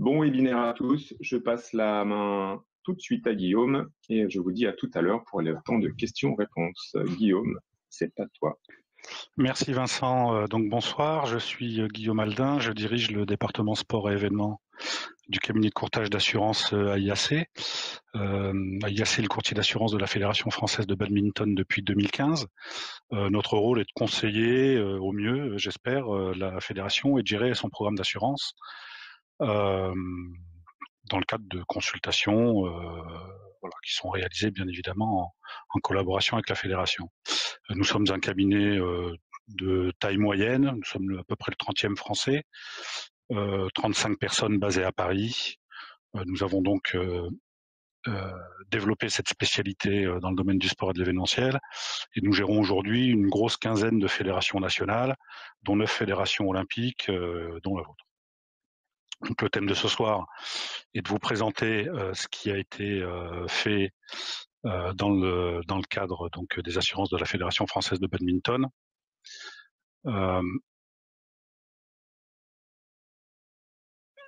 Bon webinaire à tous. Je passe la main tout de suite à Guillaume et je vous dis à tout à l'heure pour le temps de questions-réponses. Guillaume, c'est à toi. Merci Vincent. Donc bonsoir, je suis Guillaume Aldin, je dirige le département sport et événements du cabinet de courtage d'assurance AIAC. AIAC est le courtier d'assurance de la Fédération française de badminton depuis 2015. Notre rôle est de conseiller au mieux, j'espère, la fédération et de gérer son programme d'assurance dans le cadre de consultations qui sont réalisées bien évidemment en collaboration avec la fédération. Nous sommes un cabinet de taille moyenne, nous sommes à peu près le 30e français, 35 personnes basées à Paris. Nous avons donc développé cette spécialité dans le domaine du sport et de l'événementiel et nous gérons aujourd'hui une grosse quinzaine de fédérations nationales, dont 9 fédérations olympiques, dont la vôtre. Donc le thème de ce soir est de vous présenter ce qui a été fait dans le cadre donc des assurances de la Fédération française de badminton.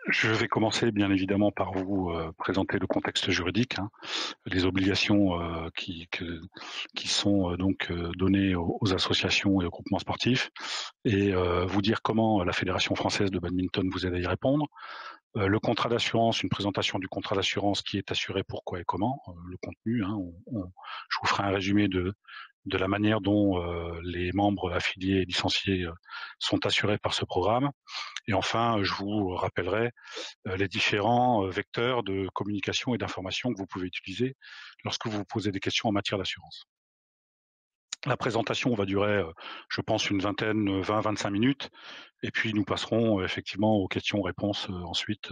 Je vais commencer bien évidemment par vous présenter le contexte juridique, les obligations qui sont donc données aux associations et aux groupements sportifs, et vous dire comment la Fédération française de badminton vous aide à y répondre. Le contrat d'assurance, une présentation du contrat d'assurance qui est assuré, pourquoi et comment, le contenu. Je vous ferai un résumé de la manière dont les membres affiliés et licenciés sont assurés par ce programme. Et enfin, je vous rappellerai les différents vecteurs de communication et d'information que vous pouvez utiliser lorsque vous vous posez des questions en matière d'assurance. La présentation va durer, je pense, une vingtaine, 20-25 minutes, et puis nous passerons effectivement aux questions-réponses ensuite.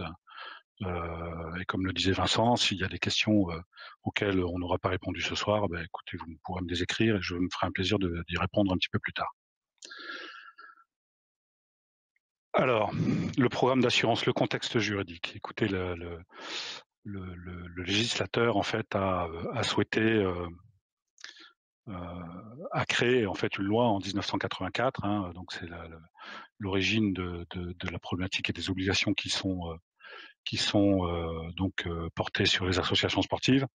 Et comme le disait Vincent, s'il y a des questions auxquelles on n'aura pas répondu ce soir, écoutez, vous pourrez me les écrire et je me ferai un plaisir d'y répondre un petit peu plus tard. Alors, le programme d'assurance, le contexte juridique. Écoutez, le législateur en fait a souhaité a créé en fait une loi en 1984. Donc c'est l'origine de la problématique et des obligations qui sont portées sur les associations sportives.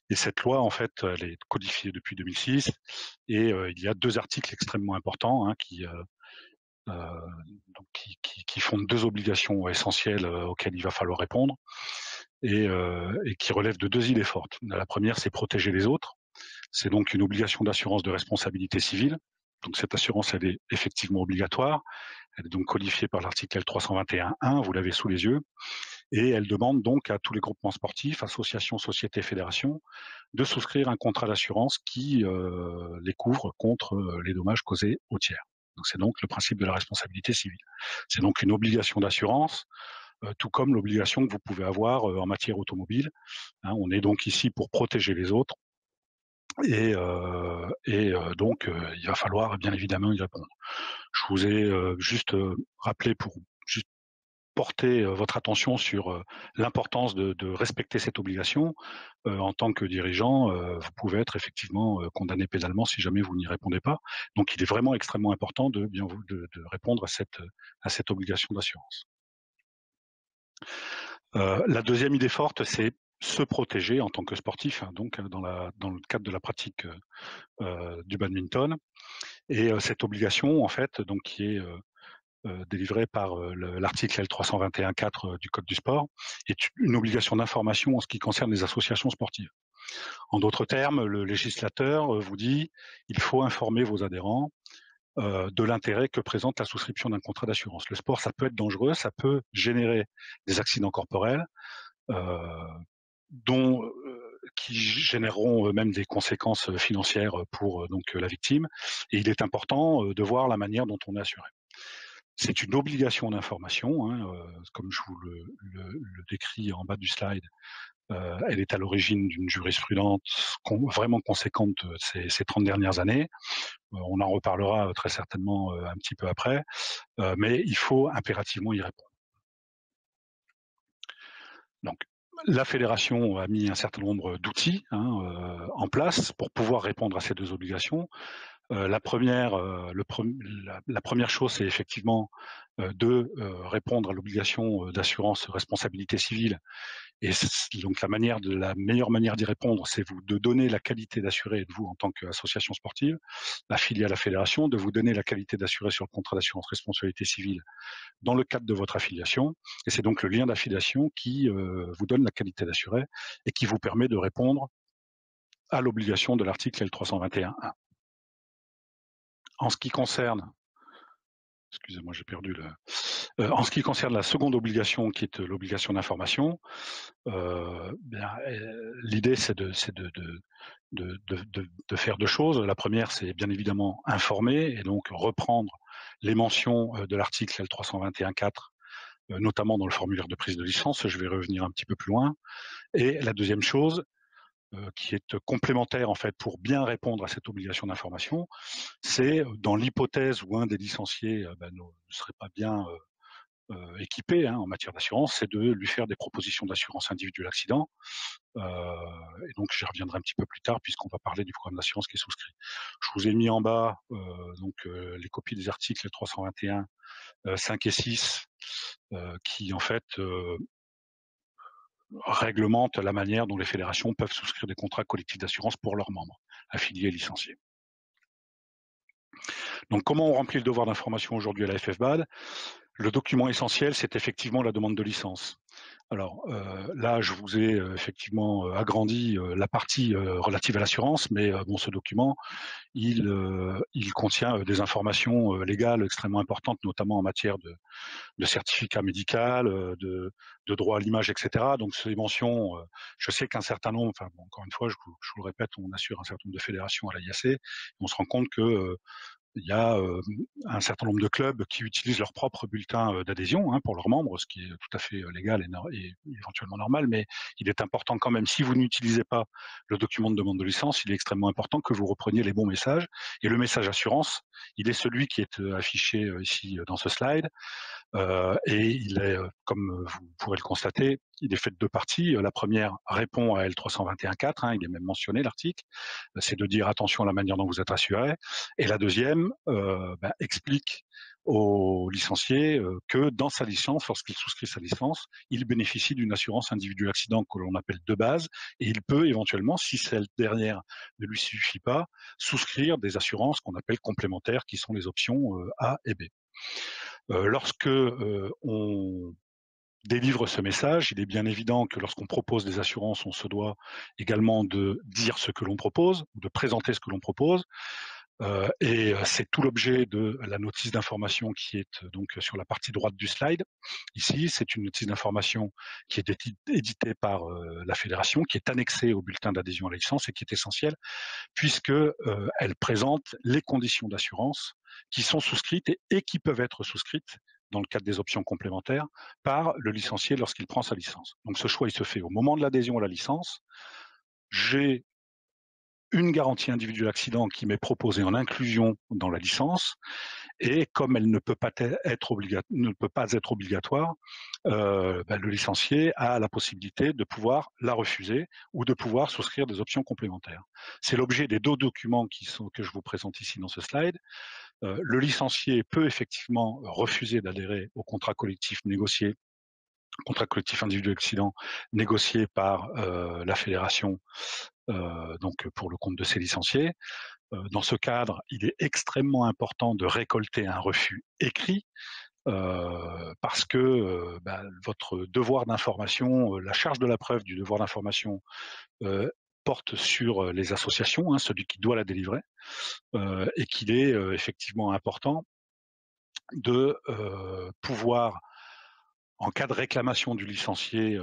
Et cette loi, en fait, elle est codifiée depuis 2006 et il y a 2 articles extrêmement importants qui fondent 2 obligations essentielles auxquelles il va falloir répondre et qui relèvent de 2 idées fortes. La première, c'est protéger les autres. C'est donc une obligation d'assurance de responsabilité civile. Donc cette assurance, elle est effectivement obligatoire. Elle est donc codifiée par l'article L321.1, vous l'avez sous les yeux. Et elle demande donc à tous les groupements sportifs, associations, sociétés, fédérations, de souscrire un contrat d'assurance qui les couvre contre les dommages causés aux tiers. Donc c'est donc le principe de la responsabilité civile. C'est donc une obligation d'assurance, tout comme l'obligation que vous pouvez avoir en matière automobile. On est donc ici pour protéger les autres. Et donc, il va falloir bien évidemment y répondre. Je vous ai juste rappelé pour juste porter votre attention sur l'importance de respecter cette obligation. En tant que dirigeant, vous pouvez être effectivement condamné pénalement si jamais vous n'y répondez pas. Donc, il est vraiment extrêmement important de répondre à cette obligation d'assurance. La deuxième idée forte, c'est se protéger en tant que sportif, donc dans le cadre de la pratique du badminton. Et cette obligation, en fait, donc qui est délivrée par l'article L321.4 du Code du sport, est une obligation d'information en ce qui concerne les associations sportives. En d'autres termes, le législateur vous dit il faut informer vos adhérents de l'intérêt que présente la souscription d'un contrat d'assurance. Le sport, ça peut être dangereux, ça peut générer des accidents corporels, qui généreront même des conséquences financières pour donc la victime. Et il est important de voir la manière dont on est assuré. C'est une obligation d'information, comme je vous le décris en bas du slide. Elle est à l'origine d'une jurisprudence vraiment conséquente ces 30 dernières années. On en reparlera très certainement un petit peu après, mais il faut impérativement y répondre. Donc, la fédération a mis un certain nombre d'outils en place pour pouvoir répondre à ces 2 obligations. La première chose, c'est effectivement de répondre à l'obligation d'assurance responsabilité civile. Et donc la meilleure manière d'y répondre, c'est de donner la qualité d'assuré de vous en tant qu'association sportive, affiliée à la fédération, de vous donner la qualité d'assuré sur le contrat d'assurance responsabilité civile dans le cadre de votre affiliation. Et c'est donc le lien d'affiliation qui vous donne la qualité d'assuré et qui vous permet de répondre à l'obligation de l'article L321.1. En ce qui concerne, excusez-moi, j'ai perdu le. En ce qui concerne la seconde obligation, qui est l'obligation d'information, l'idée c'est de faire deux choses. La première, c'est bien évidemment informer et donc reprendre les mentions de l'article L321.4, notamment dans le formulaire de prise de licence. Je vais revenir un petit peu plus loin. Et la deuxième chose, qui est complémentaire en fait pour bien répondre à cette obligation d'information, c'est dans l'hypothèse où un des licenciés ne serait pas bien équipé en matière d'assurance, c'est de lui faire des propositions d'assurance individuelle accident. Et donc j'y reviendrai un petit peu plus tard puisqu'on va parler du programme d'assurance qui est souscrit. Je vous ai mis en bas les copies des articles 321, 5 et 6 qui en fait réglementent la manière dont les fédérations peuvent souscrire des contrats collectifs d'assurance pour leurs membres, affiliés et licenciés. Donc comment on remplit le devoir d'information aujourd'hui à la FFBAD? Le document essentiel, c'est effectivement la demande de licence. Alors là, je vous ai effectivement agrandi la partie relative à l'assurance, mais bon, ce document, il contient des informations légales extrêmement importantes, notamment en matière de certificat médical, de droit à l'image, etc. Donc ces mentions, je sais qu'un certain nombre, enfin bon, encore une fois, je vous le répète, on assure un certain nombre de fédérations à l'AIAC, et on se rend compte que il y a un certain nombre de clubs qui utilisent leur propre bulletin d'adhésion pour leurs membres, ce qui est tout à fait légal et éventuellement normal, mais il est important quand même, si vous n'utilisez pas le document de demande de licence, il est extrêmement important que vous repreniez les bons messages. Et le message assurance, il est celui qui est affiché ici dans ce slide. Et il est, comme vous pourrez le constater, il est fait de deux parties. La première répond à L321.4, il est même mentionné l'article, c'est de dire attention à la manière dont vous êtes assuré. Et la deuxième explique aux licenciés que dans sa licence, lorsqu'il souscrit sa licence, il bénéficie d'une assurance individuelle accident que l'on appelle de base, et il peut éventuellement, si cette dernière ne lui suffit pas, souscrire des assurances qu'on appelle complémentaires, qui sont les options A et B. Lorsque on délivre ce message, il est bien évident que lorsqu'on propose des assurances, on se doit également de dire ce que l'on propose, de présenter ce que l'on propose. Et c'est tout l'objet de la notice d'information qui est donc sur la partie droite du slide. Ici, c'est une notice d'information qui est éditée par la fédération, qui est annexée au bulletin d'adhésion à la licence et qui est essentielle puisque elle présente les conditions d'assurance qui sont souscrites et qui peuvent être souscrites dans le cadre des options complémentaires par le licencié lorsqu'il prend sa licence. Donc ce choix, il se fait au moment de l'adhésion à la licence. J'ai une garantie individuelle accident qui m'est proposée en inclusion dans la licence, et comme elle ne peut pas être obligatoire, le licencié a la possibilité de pouvoir la refuser ou de pouvoir souscrire des options complémentaires. C'est l'objet des deux documents que je vous présente ici dans ce slide. Le licencié peut effectivement refuser d'adhérer au contrat collectif individuel accident négocié par la fédération donc pour le compte de ses licenciés. Dans ce cadre, il est extrêmement important de récolter un refus écrit parce que votre devoir d'information, la charge de la preuve du devoir d'information porte sur les associations, celui qui doit la délivrer, et qu'il est effectivement important de pouvoir, en cas de réclamation du licencié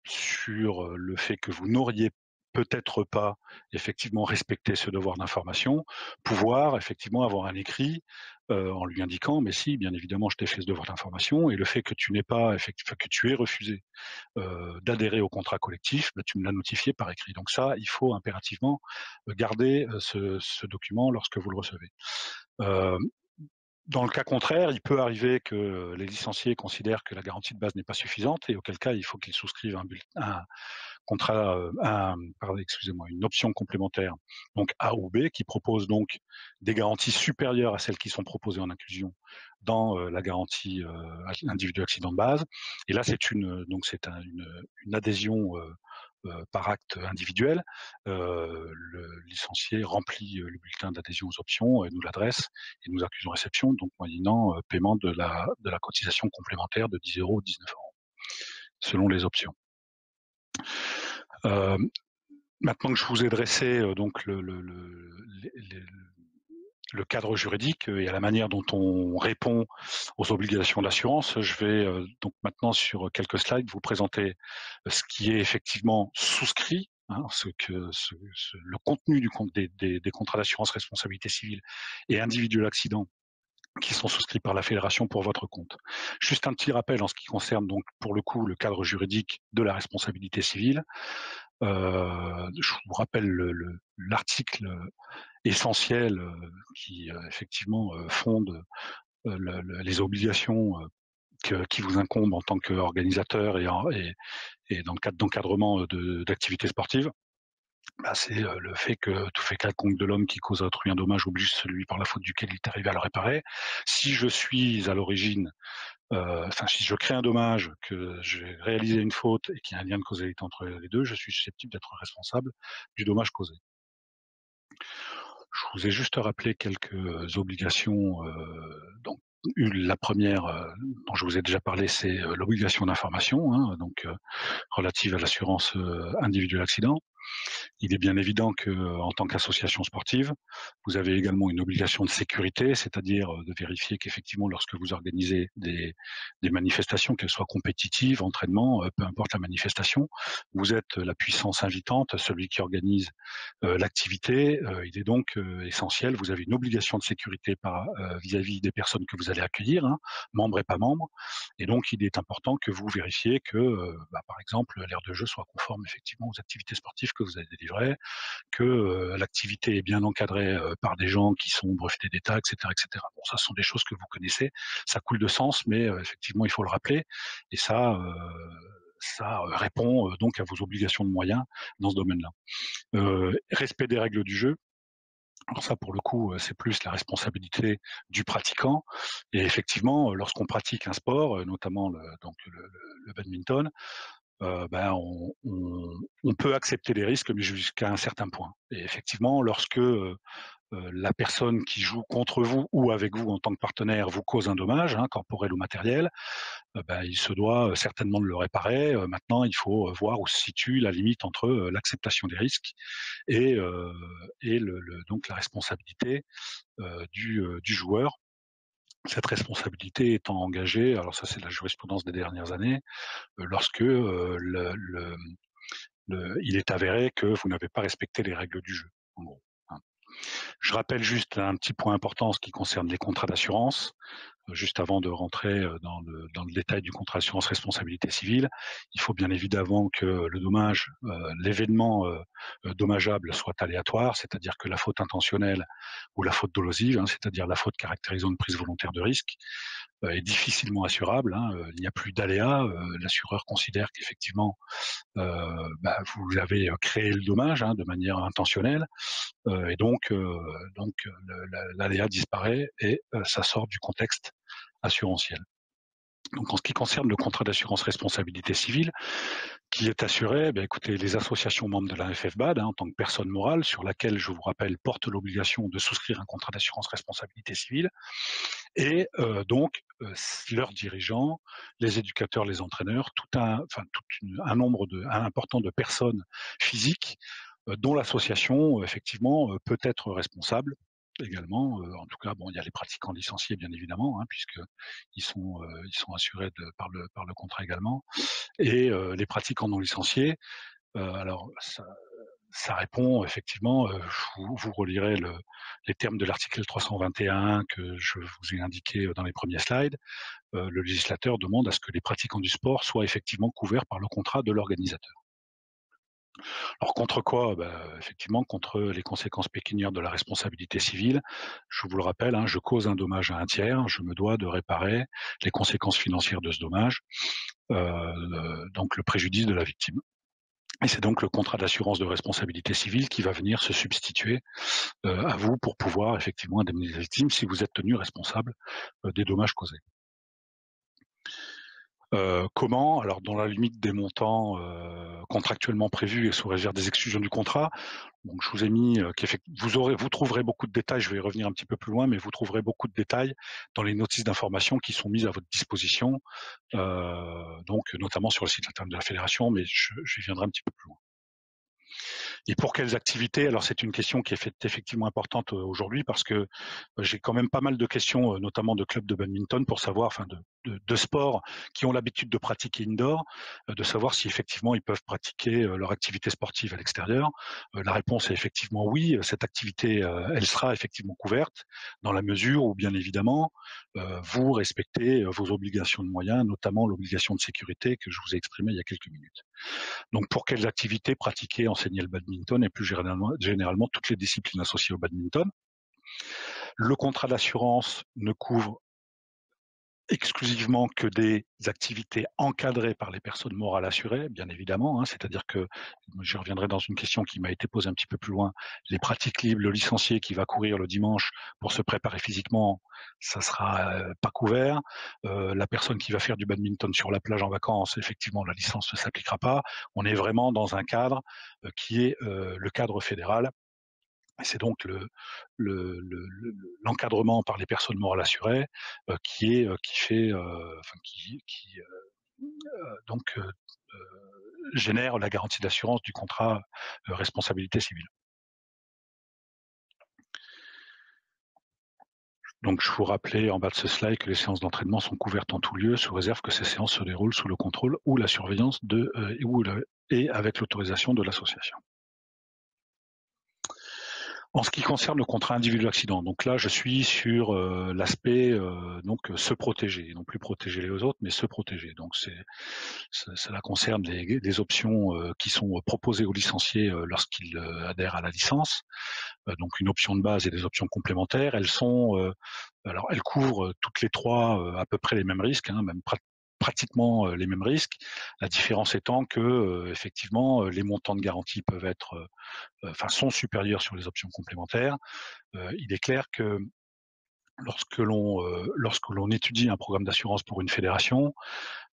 sur le fait que vous n'auriez peut-être pas effectivement respecté ce devoir d'information, pouvoir effectivement avoir un écrit en lui indiquant mais si bien évidemment je t'ai fait ce devoir d'information et le fait que tu n'aies pas que tu aies refusé d'adhérer au contrat collectif, tu me l'as notifié par écrit. Donc ça, il faut impérativement garder ce document lorsque vous le recevez. Dans le cas contraire, il peut arriver que les licenciés considèrent que la garantie de base n'est pas suffisante et auquel cas il faut qu'ils souscrivent un contrat, excusez-moi, une option complémentaire, donc A ou B, qui propose donc des garanties supérieures à celles qui sont proposées en inclusion dans la garantie individuelle accident de base. Et là, c'est une adhésion par acte individuel. Le licencié remplit le bulletin d'adhésion aux options et nous l'adresse et nous accusons réception, donc moyennant paiement de la cotisation complémentaire de 10 euros ou 19 euros, selon les options. Maintenant que je vous ai dressé donc le cadre juridique et à la manière dont on répond aux obligations d'assurance, je vais donc maintenant sur quelques slides vous présenter ce qui est effectivement souscrit, hein, le contenu des contrats d'assurance responsabilité civile et individuel accident qui sont souscrits par la fédération pour votre compte. Juste un petit rappel en ce qui concerne donc pour le coup le cadre juridique de la responsabilité civile. Je vous rappelle l'article essentiel qui effectivement fonde les obligations qui vous incombent en tant qu'organisateur et dans le cadre d'encadrement d'activités sportives. C'est le fait que tout fait quelconque de l'homme qui cause à autrui un dommage oblige celui par la faute duquel il est arrivé à le réparer. Si je suis à l'origine, si je crée un dommage, que j'ai réalisé une faute et qu'il y a un lien de causalité entre les deux, je suis susceptible d'être responsable du dommage causé. Je vous ai juste rappelé quelques obligations. Donc, la première dont je vous ai déjà parlé, c'est l'obligation d'information, hein, donc relative à l'assurance individuelle accident. Il est bien évident qu'en tant qu'association sportive, vous avez également une obligation de sécurité, c'est-à-dire de vérifier qu'effectivement, lorsque vous organisez des manifestations, qu'elles soient compétitives, entraînement, peu importe la manifestation, vous êtes la puissance invitante, celui qui organise l'activité. Il est donc essentiel, vous avez une obligation de sécurité vis-à-vis des personnes que vous allez accueillir, hein, membres et pas membres, et donc il est important que vous vérifiez que, par exemple, l'aire de jeu soit conforme effectivement aux activités sportives que vous avez délivrées, que l'activité est bien encadrée par des gens qui sont brevetés d'État, etc., etc. Bon, ça, ce sont des choses que vous connaissez, ça coule de sens, mais effectivement, il faut le rappeler, et ça répond donc à vos obligations de moyens dans ce domaine-là. Respect des règles du jeu. Alors ça, pour le coup, c'est plus la responsabilité du pratiquant. Et effectivement, lorsqu'on pratique un sport, notamment le badminton, on peut accepter les risques, mais jusqu'à un certain point. Et effectivement, lorsque la personne qui joue contre vous ou avec vous en tant que partenaire vous cause un dommage, hein, corporel ou matériel, il se doit certainement de le réparer. Maintenant, il faut voir où se situe la limite entre l'acceptation des risques et, donc la responsabilité du joueur. Cette responsabilité étant engagée, alors ça c'est la jurisprudence des dernières années, lorsque il est avéré que vous n'avez pas respecté les règles du jeu, en gros, hein. Je rappelle juste un petit point important en ce qui concerne les contrats d'assurance. Juste avant de rentrer dans le détail du contrat d'assurance responsabilité civile, il faut bien évidemment que le dommage, l'événement dommageable soit aléatoire, c'est-à-dire que la faute intentionnelle ou la faute dolosive, hein, c'est-à-dire la faute caractérisant une prise volontaire de risque, est difficilement assurable, hein. Il n'y a plus d'aléa. L'assureur considère qu'effectivement vous avez créé le dommage, hein, de manière intentionnelle, et donc l'aléa disparaît et ça sort du contexte assurantiel. Donc en ce qui concerne le contrat d'assurance responsabilité civile, qui est assuré, écoutez, les associations membres de la FFBAD, hein, en tant que personne morale, sur laquelle, je vous rappelle, porte l'obligation de souscrire un contrat d'assurance responsabilité civile, et donc leurs dirigeants, les éducateurs, les entraîneurs, un nombre important de personnes physiques dont l'association effectivement peut être responsable également. En tout cas, il y a les pratiquants licenciés bien évidemment, hein, puisqu'ils sont assurés par le contrat également, et les pratiquants non licenciés. Alors ça répond effectivement, vous relirez les termes de l'article 321 que je vous ai indiqué dans les premiers slides. Le législateur demande à ce que les pratiquants du sport soient effectivement couverts par le contrat de l'organisateur. Alors contre quoi? Effectivement, contre les conséquences pécuniaires de la responsabilité civile. Je vous le rappelle, hein, je cause un dommage à un tiers, je me dois de réparer les conséquences financières de ce dommage, donc le préjudice de la victime. Et c'est donc le contrat d'assurance de responsabilité civile qui va venir se substituer à vous pour pouvoir effectivement indemniser la victime si vous êtes tenu responsable des dommages causés. Comment? Alors dans la limite des montants contractuellement prévus et sous réserve des exclusions du contrat. Donc je vous ai mis vous trouverez beaucoup de détails, je vais y revenir un petit peu plus loin, mais vous trouverez beaucoup de détails dans les notices d'information qui sont mises à votre disposition, donc notamment sur le site internet de la fédération, mais j'y viendrai un petit peu plus loin. Et pour quelles activités? Alors c'est une question qui est effectivement importante aujourd'hui parce que j'ai quand même pas mal de questions, notamment de clubs de badminton pour savoir, enfin de sports qui ont l'habitude de pratiquer indoor, de savoir si effectivement ils peuvent pratiquer leur activité sportive à l'extérieur. La réponse est effectivement oui. Cette activité, elle sera effectivement couverte dans la mesure où bien évidemment vous respectez vos obligations de moyens, notamment l'obligation de sécurité que je vous ai exprimée il y a quelques minutes. Donc, pour quelles activités pratiquer, enseigner le badminton et plus généralement toutes les disciplines associées au badminton. Le contrat d'assurance ne couvre exclusivement que des activités encadrées par les personnes morales assurées, bien évidemment, hein, c'est-à-dire que, je reviendrai dans une question qui m'a été posée un petit peu plus loin, les pratiques libres, le licencié qui va courir le dimanche pour se préparer physiquement, ça sera pas couvert. La personne qui va faire du badminton sur la plage en vacances, effectivement, la licence ne s'appliquera pas. On est vraiment dans un cadre qui est le cadre fédéral. C'est donc l'encadrement par les personnes morales assurées qui fait, enfin qui donc génère la garantie d'assurance du contrat responsabilité civile. Donc je vous rappelais en bas de ce slide que les séances d'entraînement sont couvertes en tout lieu, sous réserve que ces séances se déroulent sous le contrôle ou la surveillance et avec l'autorisation de l'association. En ce qui concerne le contrat individuel accident, donc là je suis sur l'aspect donc se protéger, non plus protéger les autres, mais se protéger. Donc cela concerne les options qui sont proposées aux licenciés lorsqu'ils adhèrent à la licence. Donc une option de base et des options complémentaires. Elles couvrent toutes les trois à peu près les mêmes risques, hein, même pratiquement les mêmes risques. La différence étant que effectivement les montants de garantie peuvent être sont supérieurs sur les options complémentaires. Il est clair que lorsque l'on étudie un programme d'assurance pour une fédération,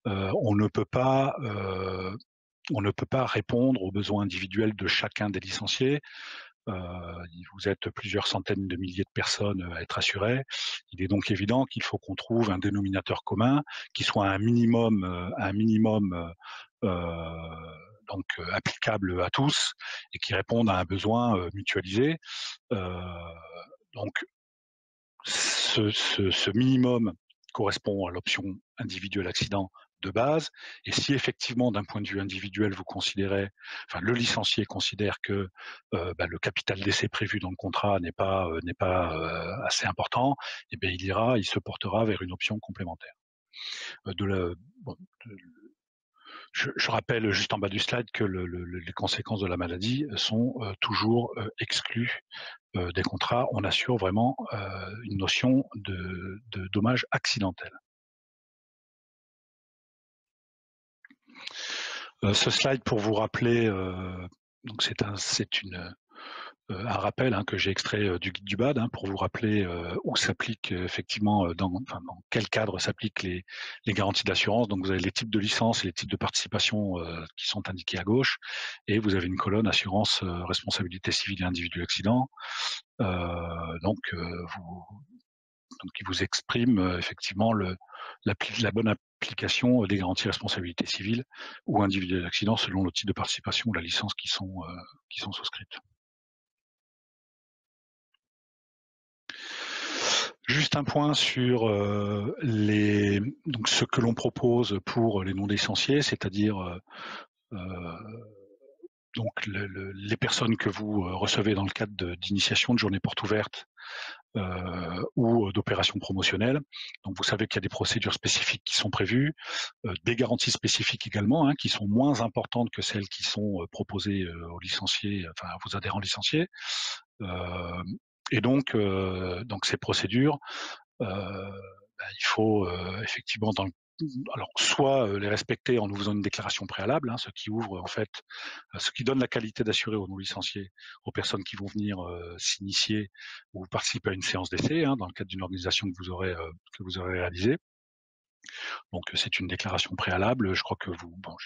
on ne peut pas répondre aux besoins individuels de chacun des licenciés. Vous êtes plusieurs centaines de milliers de personnes à être assurées. Il est donc évident qu'il faut qu'on trouve un dénominateur commun qui soit un minimum donc applicable à tous et qui réponde à un besoin mutualisé. Donc ce minimum correspond à l'option individuelle accident de base. Et si effectivement, d'un point de vue individuel, vous considérez, enfin le licencié considère que le capital d'essai prévu dans le contrat n'est pas assez important, et bien il se portera vers une option complémentaire. Je rappelle juste en bas du slide que les conséquences de la maladie sont toujours exclues des contrats. On assure vraiment une notion de dommage accidentel. Ce slide pour vous rappeler, donc c'est un rappel que j'ai extrait du guide du BAD pour vous rappeler où s'applique effectivement dans quel cadre s'appliquent les garanties d'assurance. Donc vous avez les types de licences et les types de participation qui sont indiqués à gauche, et vous avez une colonne assurance responsabilité civile et individuel accident. Qui vous exprime effectivement la bonne application des garanties responsabilité civile ou individuelle d'accident selon le type de participation ou la licence qui sont souscrites. Juste un point sur ce que l'on propose pour les non-licenciés, c'est-à-dire donc les personnes que vous recevez dans le cadre d'initiation de journée porte ouverte ou d'opérations promotionnelles. Donc vous savez qu'il y a des procédures spécifiques qui sont prévues, des garanties spécifiques également, qui sont moins importantes que celles qui sont proposées aux licenciés, enfin à vos adhérents licenciés. Et donc ces procédures, il faut effectivement alors soit les respecter en nous faisant une déclaration préalable, ce qui ouvre en fait, ce qui donne la qualité d'assuré aux non-licenciés, aux personnes qui vont venir s'initier ou participer à une séance d'essai dans le cadre d'une organisation que vous aurez réalisée. Donc c'est une déclaration préalable. Je crois que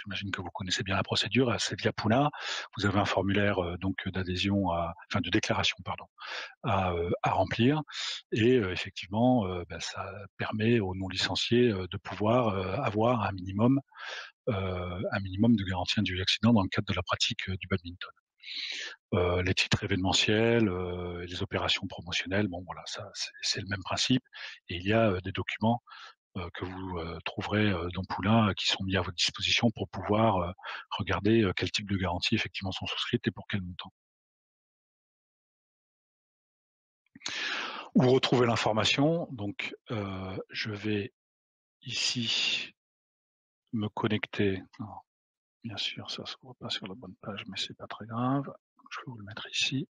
j'imagine que vous connaissez bien la procédure. C'est via Puna. Vous avez un formulaire d'adhésion, de déclaration, pardon, à remplir. Et effectivement, ça permet aux non licenciés de pouvoir avoir un minimum de garantie individuelle accident dans le cadre de la pratique du badminton. Les titres événementiels, les opérations promotionnelles, voilà, ça c'est le même principe. Et il y a des documents que vous trouverez dans Poulain qui sont mis à votre disposition pour pouvoir regarder quel type de garanties effectivement sont souscrites et pour quel montant. Où retrouver l'information, donc je vais ici me connecter. Alors, bien sûr, ça se voit pas sur la bonne page, mais c'est pas très grave. Je vais vous le mettre ici.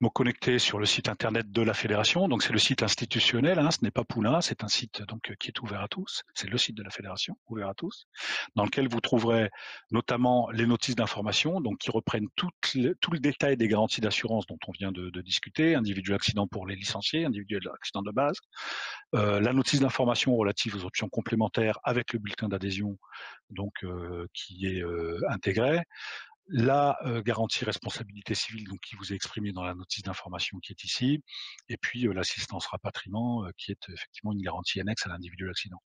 Me connecter sur le site internet de la fédération. Donc c'est le site institutionnel, ce n'est pas Poulain, c'est un site donc qui est ouvert à tous. C'est le site de la fédération, ouvert à tous, dans lequel vous trouverez notamment les notices d'information, donc qui reprennent tout le détail des garanties d'assurance dont on vient de discuter, individuel accident pour les licenciés, individuel accident de base, la notice d'information relative aux options complémentaires avec le bulletin d'adhésion, donc qui est intégré. La garantie responsabilité civile donc, qui vous est exprimée dans la notice d'information qui est ici, et puis l'assistance rapatriement qui est effectivement une garantie annexe à l'individuel accident.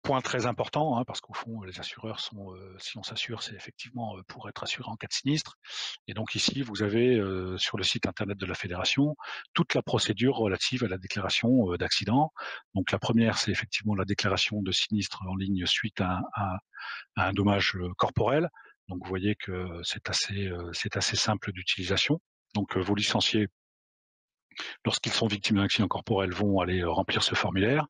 Point très important, parce qu'au fond, les assureurs sont, si on s'assure, c'est effectivement pour être assuré en cas de sinistre. Et donc ici, vous avez sur le site internet de la fédération toute la procédure relative à la déclaration d'accident. Donc la première, c'est effectivement la déclaration de sinistre en ligne suite à un dommage corporel. Donc vous voyez que c'est assez simple d'utilisation. Donc vos licenciés, lorsqu'ils sont victimes d'un accident corporel, vont aller remplir ce formulaire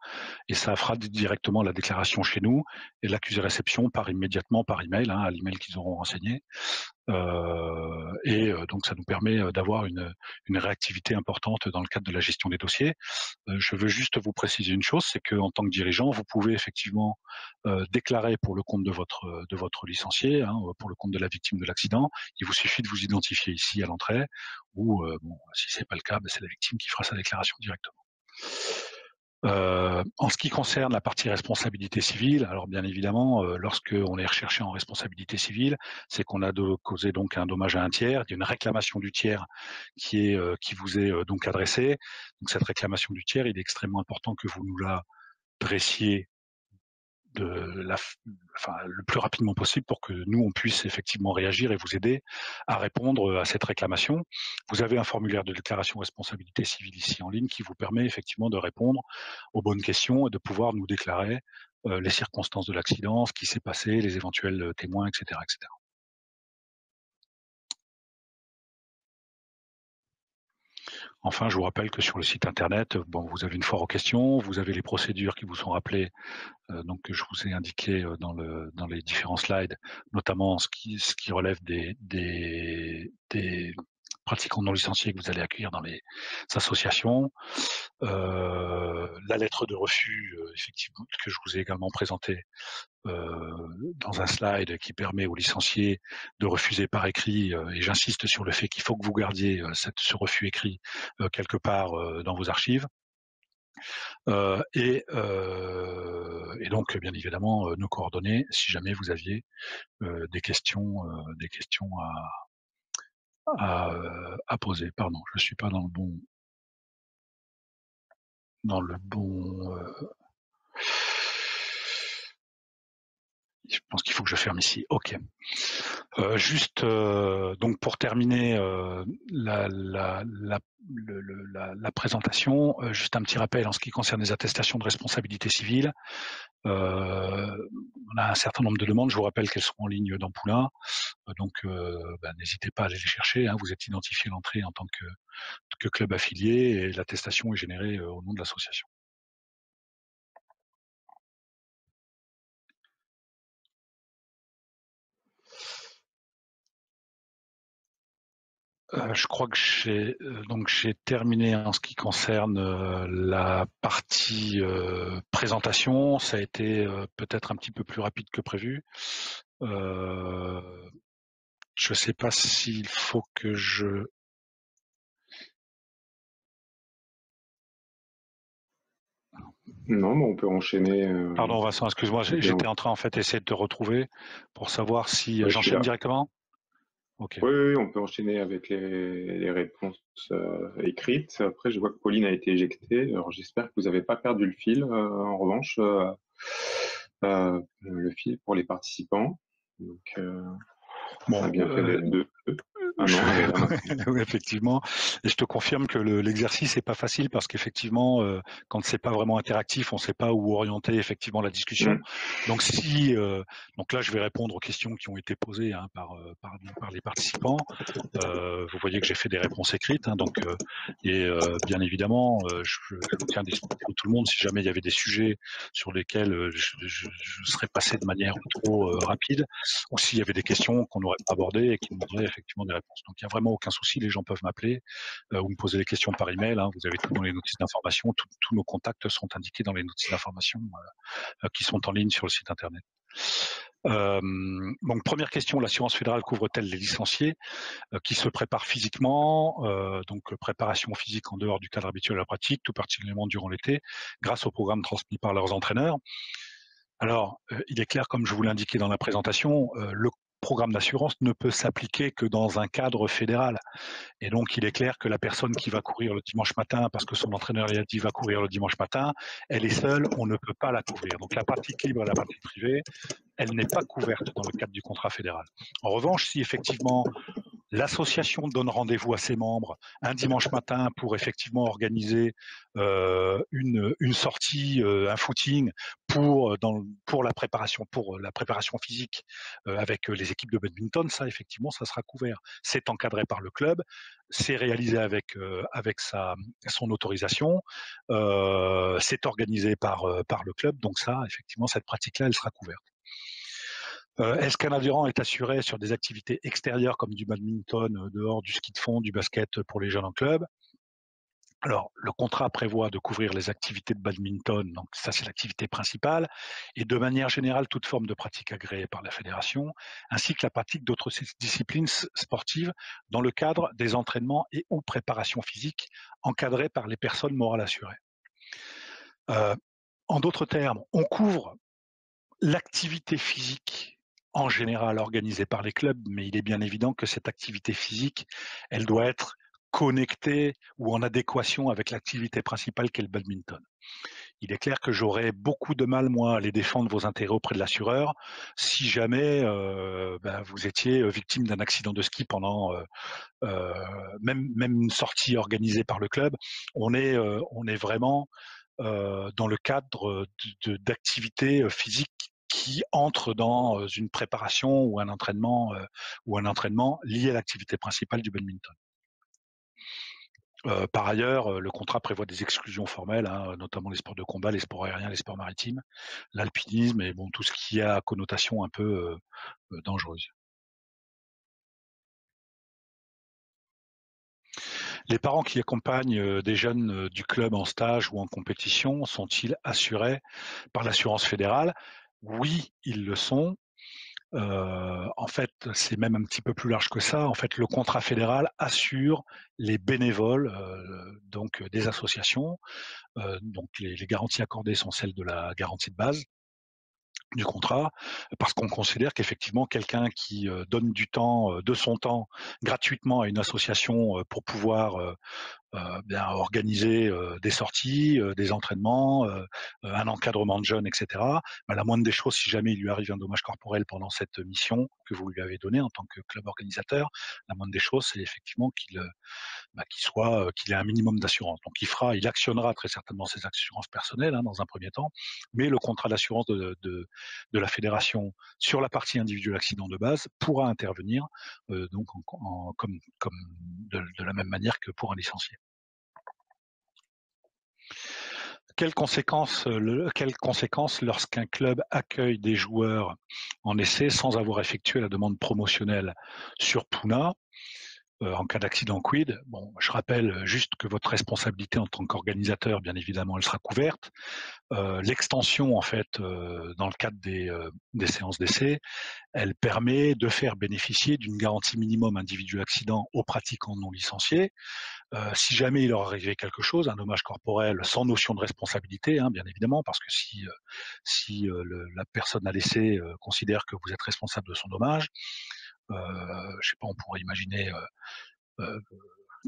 et ça fera directement la déclaration chez nous et l'accusé réception part immédiatement par email, à l'email qu'ils auront renseigné. Donc ça nous permet d'avoir une réactivité importante dans le cadre de la gestion des dossiers. Je veux juste vous préciser une chose, c'est qu'en tant que dirigeant, vous pouvez effectivement déclarer pour le compte de votre licencié, pour le compte de la victime de l'accident. Il vous suffit de vous identifier ici à l'entrée, ou si c'est pas le cas, c'est la victime qui fera sa déclaration directement. En ce qui concerne la partie responsabilité civile, alors bien évidemment, lorsque on est recherché en responsabilité civile, c'est qu'on a causé donc un dommage à un tiers, il y a une réclamation du tiers qui vous est donc adressée. Donc cette réclamation du tiers, il est extrêmement important que vous nous la dressiez le plus rapidement possible pour que nous, on puisse effectivement réagir et vous aider à répondre à cette réclamation. Vous avez un formulaire de déclaration responsabilité civile ici en ligne qui vous permet effectivement de répondre aux bonnes questions et de pouvoir nous déclarer les circonstances de l'accident, ce qui s'est passé, les éventuels témoins, etc., etc. Enfin, je vous rappelle que sur le site internet, vous avez une foire aux questions, vous avez les procédures qui vous sont rappelées, donc que je vous ai indiqué dans les différents slides, notamment ce qui relève des pratiquants non licenciés que vous allez accueillir dans les associations. La lettre de refus, effectivement, que je vous ai également présentée dans un slide qui permet aux licenciés de refuser par écrit, et j'insiste sur le fait qu'il faut que vous gardiez ce refus écrit quelque part dans vos archives. Et donc, bien évidemment, nos coordonnées, si jamais vous aviez des questions à poser. Pardon, je suis pas dans le bon. Je pense qu'il faut que je ferme ici. Ok. Juste donc pour terminer la présentation, juste un petit rappel en ce qui concerne les attestations de responsabilité civile. On a un certain nombre de demandes. Je vous rappelle qu'elles seront en ligne dans Poulain. Donc, n'hésitez pas à aller les chercher, hein. Vous êtes identifié l'entrée en tant que club affilié et l'attestation est générée au nom de l'association. Je crois que j'ai terminé en ce qui concerne la partie présentation. Ça a été peut-être un petit peu plus rapide que prévu. Je ne sais pas s'il faut que je... Non, mais on peut enchaîner. Pardon Vincent, excuse-moi, j'étais en train en fait d'essayer de te retrouver pour savoir si Ouais, je suis j'enchaîne là. directement. Ok. Oui, oui, on peut enchaîner avec les réponses écrites. Après, je vois que Pauline a été éjectée. Alors, j'espère que vous n'avez pas perdu le fil. En revanche, le fil pour les participants. Donc, on a Bon, bien fait d'être deux. Ah non, elle est là maintenant. oui, effectivement. Et je te confirme que l'exercice n'est pas facile parce qu'effectivement, quand c'est pas vraiment interactif, on ne sait pas où orienter effectivement la discussion. Donc donc là, je vais répondre aux questions qui ont été posées hein, par les participants. Vous voyez que j'ai fait des réponses écrites, hein, donc bien évidemment, je me tiens disponible pour tout le monde si jamais il y avait des sujets sur lesquels je serais passé de manière trop rapide, ou s'il y avait des questions qu'on n'aurait pas abordées et qui demanderaient effectivement des réponses. Donc il n'y a vraiment aucun souci, les gens peuvent m'appeler ou me poser des questions par email. Hein, vous avez tout dans les notices d'information, tous nos contacts sont indiqués dans les notices d'information qui sont en ligne sur le site internet. Donc première question, l'assurance fédérale couvre-t-elle les licenciés qui se préparent physiquement, donc préparation physique en dehors du cadre habituel de la pratique, tout particulièrement durant l'été, grâce au programme transmis par leurs entraîneurs? Alors, il est clair, comme je vous l'indiquais dans la présentation, le programme d'assurance ne peut s'appliquer que dans un cadre fédéral. Et donc, il est clair que la personne qui va courir le dimanche matin, parce que son entraîneur lui a dit va courir le dimanche matin, elle est seule, on ne peut pas la couvrir. Donc, la partie libre et la partie privée, elle n'est pas couverte dans le cadre du contrat fédéral. En revanche, si effectivement l'association donne rendez-vous à ses membres un dimanche matin pour effectivement organiser une sortie, un footing pour la préparation physique avec les équipes de badminton. Ça, effectivement, ça sera couvert. C'est encadré par le club, c'est réalisé avec son autorisation, c'est organisé par le club. Donc ça, effectivement, cette pratique-là, elle sera couverte. Est-ce qu'un adhérent est assuré sur des activités extérieures comme du badminton dehors, du ski de fond, du basket pour les jeunes en club? Alors, le contrat prévoit de couvrir les activités de badminton, donc ça c'est l'activité principale, et de manière générale toute forme de pratique agréée par la fédération, ainsi que la pratique d'autres disciplines sportives dans le cadre des entraînements et ou préparations physiques encadrées par les personnes morales assurées. En d'autres termes, on couvre l'activité physique, en général organisée par les clubs, mais il est bien évident que cette activité physique, elle doit être connectée ou en adéquation avec l'activité principale qu'est le badminton. Il est clair que j'aurais beaucoup de mal, moi, à aller défendre vos intérêts auprès de l'assureur si jamais vous étiez victime d'un accident de ski pendant même une sortie organisée par le club. On est vraiment dans le cadre d'activités physiques qui entrent dans une préparation ou un entraînement lié à l'activité principale du badminton. Par ailleurs, le contrat prévoit des exclusions formelles, hein, notamment les sports de combat, les sports aériens, les sports maritimes, l'alpinisme et bon, tout ce qui a connotation un peu dangereuse. Les parents qui accompagnent des jeunes du club en stage ou en compétition sont-ils assurés par l'assurance fédérale? Oui, ils le sont. En fait, c'est même un petit peu plus large que ça. En fait, le contrat fédéral assure les bénévoles donc des associations. Donc les garanties accordées sont celles de la garantie de base du contrat, parce qu'on considère qu'effectivement quelqu'un qui donne du temps, de son temps gratuitement à une association pour pouvoir bien organiser des sorties, des entraînements, un encadrement de jeunes, etc. Bah, la moindre des choses, si jamais il lui arrive un dommage corporel pendant cette mission que vous lui avez donnée en tant que club organisateur, la moindre des choses, c'est effectivement qu'il ait un minimum d'assurance. Donc il actionnera très certainement ses assurances personnelles dans un premier temps, mais le contrat d'assurance de la fédération sur la partie individuelle accident de base pourra intervenir donc comme de la même manière que pour un licencié. Quelles conséquences lorsqu'un club accueille des joueurs en essai sans avoir effectué la demande promotionnelle sur Puna? En cas d'accident quid, bon, je rappelle juste que votre responsabilité en tant qu'organisateur, bien évidemment, elle sera couverte. L'extension, en fait, dans le cadre des séances d'essai, elle permet de faire bénéficier d'une garantie minimum individuel accident aux pratiquants non licenciés. Si jamais il leur arrivait quelque chose, un dommage corporel sans notion de responsabilité, bien évidemment, parce que si la personne à l'essai considère que vous êtes responsable de son dommage, je sais pas, on pourrait imaginer euh,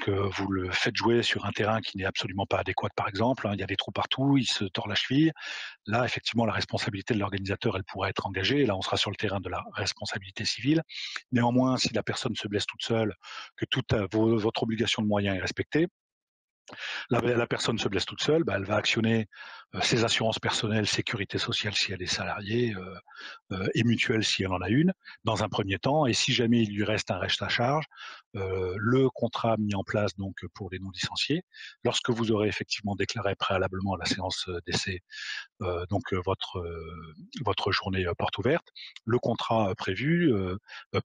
que vous le faites jouer sur un terrain qui n'est absolument pas adéquat, par exemple, il y a des trous partout, il se tord la cheville. Là, effectivement, la responsabilité de l'organisateur, elle pourrait être engagée. Là, on sera sur le terrain de la responsabilité civile. Néanmoins, si la personne se blesse toute seule, que toute votre obligation de moyens est respectée, la personne se blesse toute seule, elle va actionner ses assurances personnelles, sécurité sociale si elle est salariée, et mutuelle si elle en a une, dans un premier temps. Et si jamais il lui reste un reste à charge, le contrat mis en place donc pour les non licenciés, lorsque vous aurez effectivement déclaré préalablement à la séance d'essai votre journée porte ouverte, le contrat prévu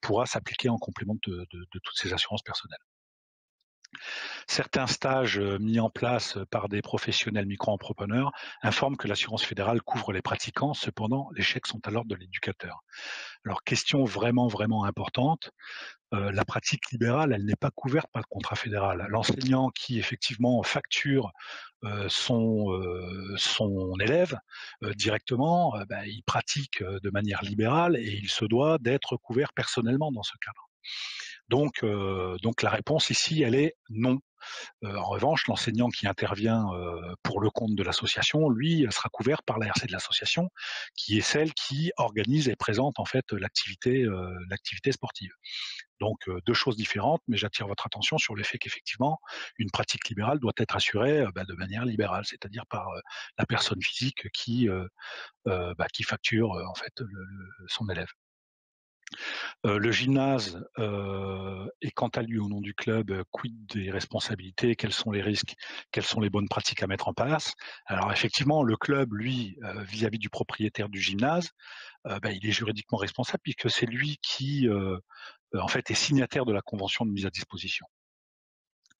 pourra s'appliquer en complément de toutes ces assurances personnelles. Certains stages mis en place par des professionnels micro-entrepreneurs informent que l'assurance fédérale couvre les pratiquants, cependant les chèques sont à l'ordre de l'éducateur. Alors question vraiment, vraiment importante, la pratique libérale, elle n'est pas couverte par le contrat fédéral. L'enseignant qui effectivement facture son élève directement, il pratique de manière libérale et il se doit d'être couvert personnellement dans ce cadre. Donc la réponse ici, elle est non. En revanche, l'enseignant qui intervient pour le compte de l'association, lui, sera couvert par la RC de l'association, qui est celle qui organise et présente en fait l'activité sportive. Donc deux choses différentes, mais j'attire votre attention sur le fait qu'effectivement, une pratique libérale doit être assurée de manière libérale, c'est-à-dire par la personne physique qui facture en fait son élève. Le gymnase est quant à lui au nom du club, quid des responsabilités? Quels sont les risques? Quelles sont les bonnes pratiques à mettre en place? Alors effectivement, le club, lui, vis-à-vis du propriétaire du gymnase, il est juridiquement responsable puisque c'est lui qui, en fait, est signataire de la convention de mise à disposition.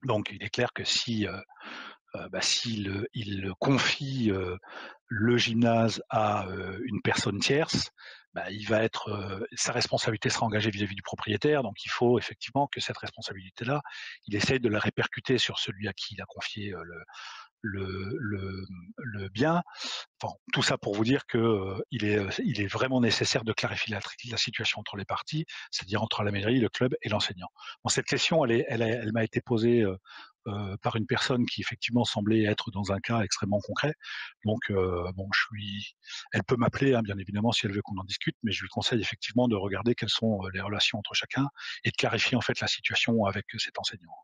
Donc il est clair que s'il il confie le gymnase à une personne tierce, sa responsabilité sera engagée vis-à-vis du propriétaire. Donc il faut effectivement que cette responsabilité-là, il essaye de la répercuter sur celui à qui il a confié le bien. Enfin, tout ça pour vous dire que il est vraiment nécessaire de clarifier la situation entre les parties, c'est-à-dire entre la mairie, le club et l'enseignant. Bon, cette question, elle m'a été posée par une personne qui effectivement semblait être dans un cas extrêmement concret. Donc elle peut m'appeler, bien évidemment, si elle veut qu'on en discute, mais je lui conseille effectivement de regarder quelles sont les relations entre chacun et de clarifier en fait la situation avec cet enseignant.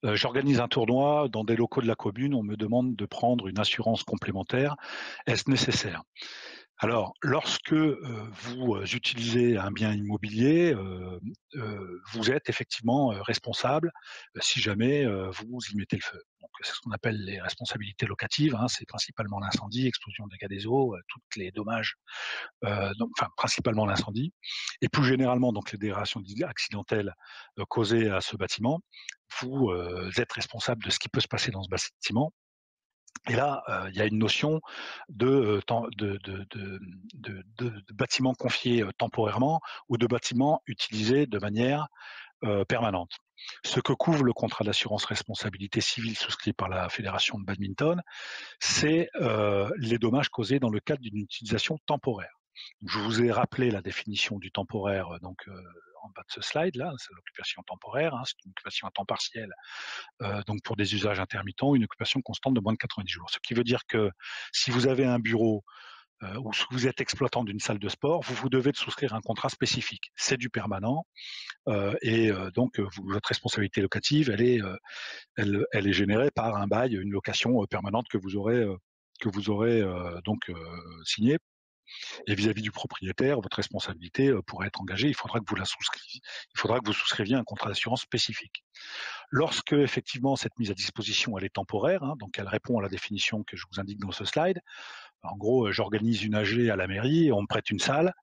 J'organise un tournoi dans des locaux de la commune, on me demande de prendre une assurance complémentaire. Est-ce nécessaire? Alors, lorsque vous utilisez un bien immobilier, vous êtes effectivement responsable si jamais vous y mettez le feu. Donc, c'est ce qu'on appelle les responsabilités locatives. C'est principalement l'incendie, explosion de dégâts des eaux, toutes les dommages, principalement l'incendie, et plus généralement donc les dégradations accidentelles causées à ce bâtiment. Vous êtes responsable de ce qui peut se passer dans ce bâtiment. Et là, il y a une notion de bâtiment confié temporairement ou de bâtiment utilisé de manière permanente. Ce que couvre le contrat d'assurance responsabilité civile souscrit par la fédération de badminton, c'est les dommages causés dans le cadre d'une utilisation temporaire. Je vous ai rappelé la définition du temporaire en bas de ce slide là, c'est l'occupation temporaire, hein, c'est une occupation à temps partiel, donc pour des usages intermittents, une occupation constante de moins de 90 jours. Ce qui veut dire que si vous avez un bureau ou si vous êtes exploitant d'une salle de sport, vous devez souscrire un contrat spécifique. C'est du permanent donc votre responsabilité locative, elle est générée par un bail, une location permanente que vous aurez donc signée. Et vis-à-vis du propriétaire, votre responsabilité pourrait être engagée. Il faudra que vous souscriviez un contrat d'assurance spécifique. Lorsque effectivement cette mise à disposition elle est temporaire, hein, donc elle répond à la définition que je vous indique dans ce slide. En gros, j'organise une AG à la mairie, on me prête une salle,